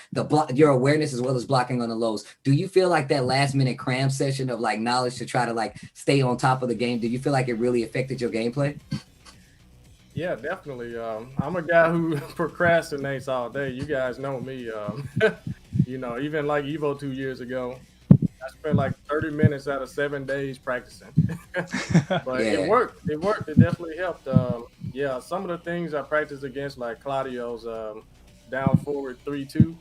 Your awareness as well as blocking on the lows. Do you feel like that last minute cram session of like knowledge to try to like stay on top of the game, did you feel like it really affected your gameplay? Yeah, definitely. I'm a guy who procrastinates all day. You guys know me. Even like Evo 2 years ago, I spent like 30 minutes out of 7 days practicing. But Yeah. It worked. It definitely helped. Some of the things I practiced against, like Claudio's down forward 3-2,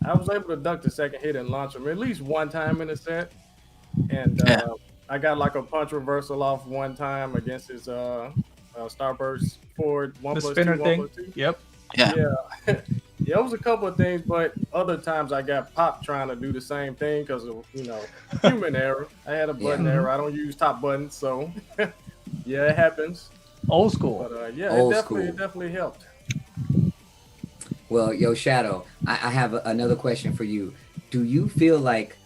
I was able to duck the second hit and launch him at least one time in a set. And I got like a punch reversal off one time against his Starburst forward, The 1+2, spinner thing. 1+2. Yep. Yeah. Yeah. Yeah, it was a couple of things, but other times I got popped trying to do the same thing because of, human error. I had a button error. I don't use top buttons, so yeah, it happens. Old school. But it definitely helped. Well, yo, Shadow, I have another question for you. Do you feel like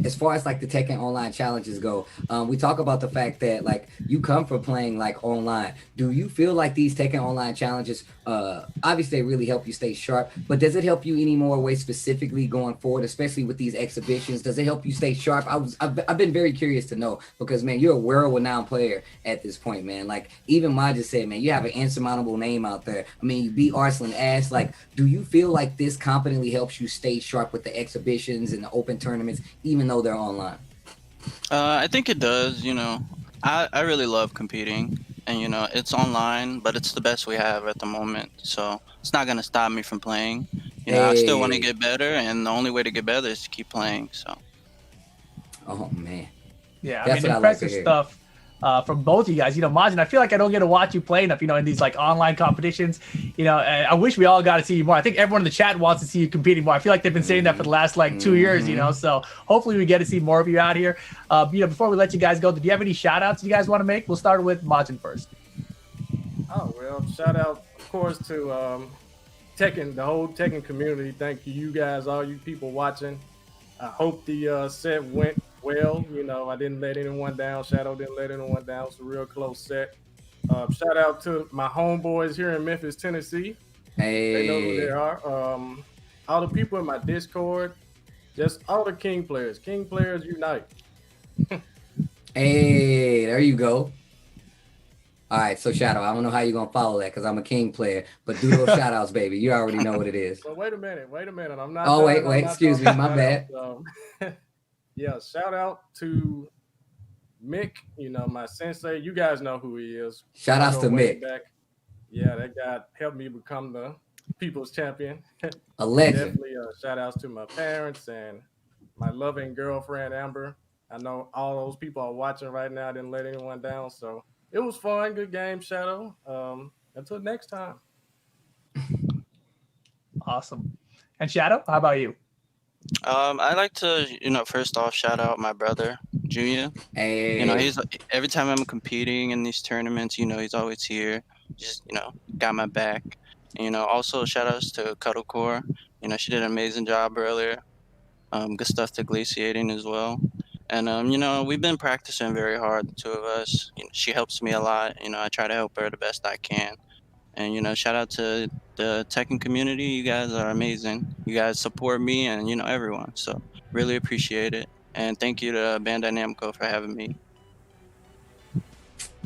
as far as like the Tekken Online challenges go, we talk about the fact that like you come from playing like online. Do you feel like these Tekken Online challenges, obviously they really help you stay sharp, but does it help you any more way specifically going forward, especially with these exhibitions? Does it help you stay sharp? I've been very curious to know because man, you're a world-renowned player at this point, man. Like even Majin said, man, you have an insurmountable name out there. I mean, you beat Arslan ass. Like, do you feel like this competently helps you stay sharp with the exhibitions and the open tournaments, even though they're online? I think it does. I really love competing, and it's online, but it's the best we have at the moment. So it's not gonna stop me from playing. I still want to get better, and the only way to get better is to keep playing. So. Oh man. Yeah, That's I mean, what I like to impressive hear. stuff from both of you guys. Majin, I feel like I don't get to watch you play enough, in these like online competitions. And I wish we all got to see you more. I think everyone in the chat wants to see you competing more. I feel like they've been saying that for the last like 2 years, so hopefully we get to see more of you out here. Before we let you guys go, do you have any shout outs you guys want to make? We'll start with Majin first. Oh, well, shout out, of course, to Tekken, the whole Tekken community. Thank you guys, all you people watching. I hope the set went well. I didn't let anyone down. Shadow didn't let anyone down. It's a real close set. Shout out to my homeboys here in Memphis, Tennessee. Hey. They know who they are. All the people in my Discord, just all the King players. King players unite. Hey, there you go. All right, so Shadow, I don't know how you're going to follow that because I'm a King player, but do those shout outs, baby. You already know what it is. So wait a minute. I'm not. Oh, wait, excuse me. My bad. Yeah, shout out to Mick, my sensei. You guys know who he is. Shout outs to Mick. Back. Yeah, that guy helped me become the people's champion. A legend. Definitely shout outs to my parents and my loving girlfriend, Amber. I know all those people are watching right now. I didn't let anyone down, so it was fun. Good game, Shadow. Until next time. Awesome. And Shadow, how about you? I like to, first off, shout out my brother, Junior. Hey. He's every time I'm competing in these tournaments, he's always here. Just, got my back. And, also shout outs to Cuddlecore. She did an amazing job earlier. Good stuff to Glaciating as well. And, we've been practicing very hard, the two of us. She helps me a lot. I try to help her the best I can. And, shout out to the Tekken community. You guys are amazing. You guys support me and, everyone. So really appreciate it. And thank you to Bandai Namco for having me.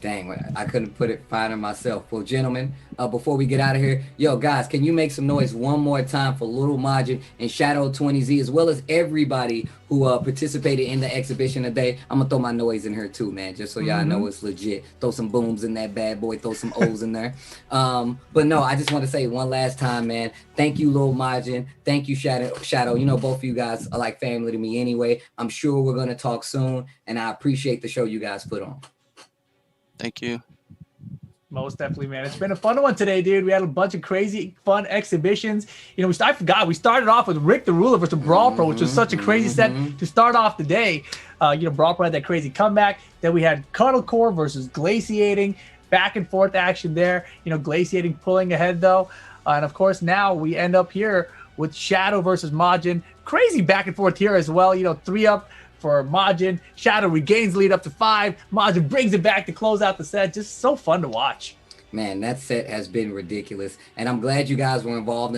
Dang, I couldn't put it finer myself. Well, gentlemen, before we get out of here, guys, can you make some noise one more time for Little Majin and Shadow 20Z, as well as everybody who participated in the exhibition today? I'm going to throw my noise in here too, man, just so y'all know it's legit. Throw some booms in that bad boy, throw some O's in there. But no, I just want to say one last time, man, thank you, Little Majin. Thank you, Shadow. Both of you guys are like family to me anyway. I'm sure we're going to talk soon, and I appreciate the show you guys put on. Thank you. Most definitely, man. It's been a fun one today, dude. We had a bunch of crazy, fun exhibitions. I forgot. We started off with Rick the Ruler versus Brawl Pro, which was such a crazy set to start off the day. Brawl Pro had that crazy comeback. Then we had Cuddlecore versus Glaciating. Back and forth action there. Glaciating pulling ahead, though. And, of course, now we end up here with Shadow versus Majin. Crazy back and forth here as well. 3-up for Majin. Shadow regains lead up to 5. Majin brings it back to close out the set. Just so fun to watch. Man, that set has been ridiculous. And I'm glad you guys were involved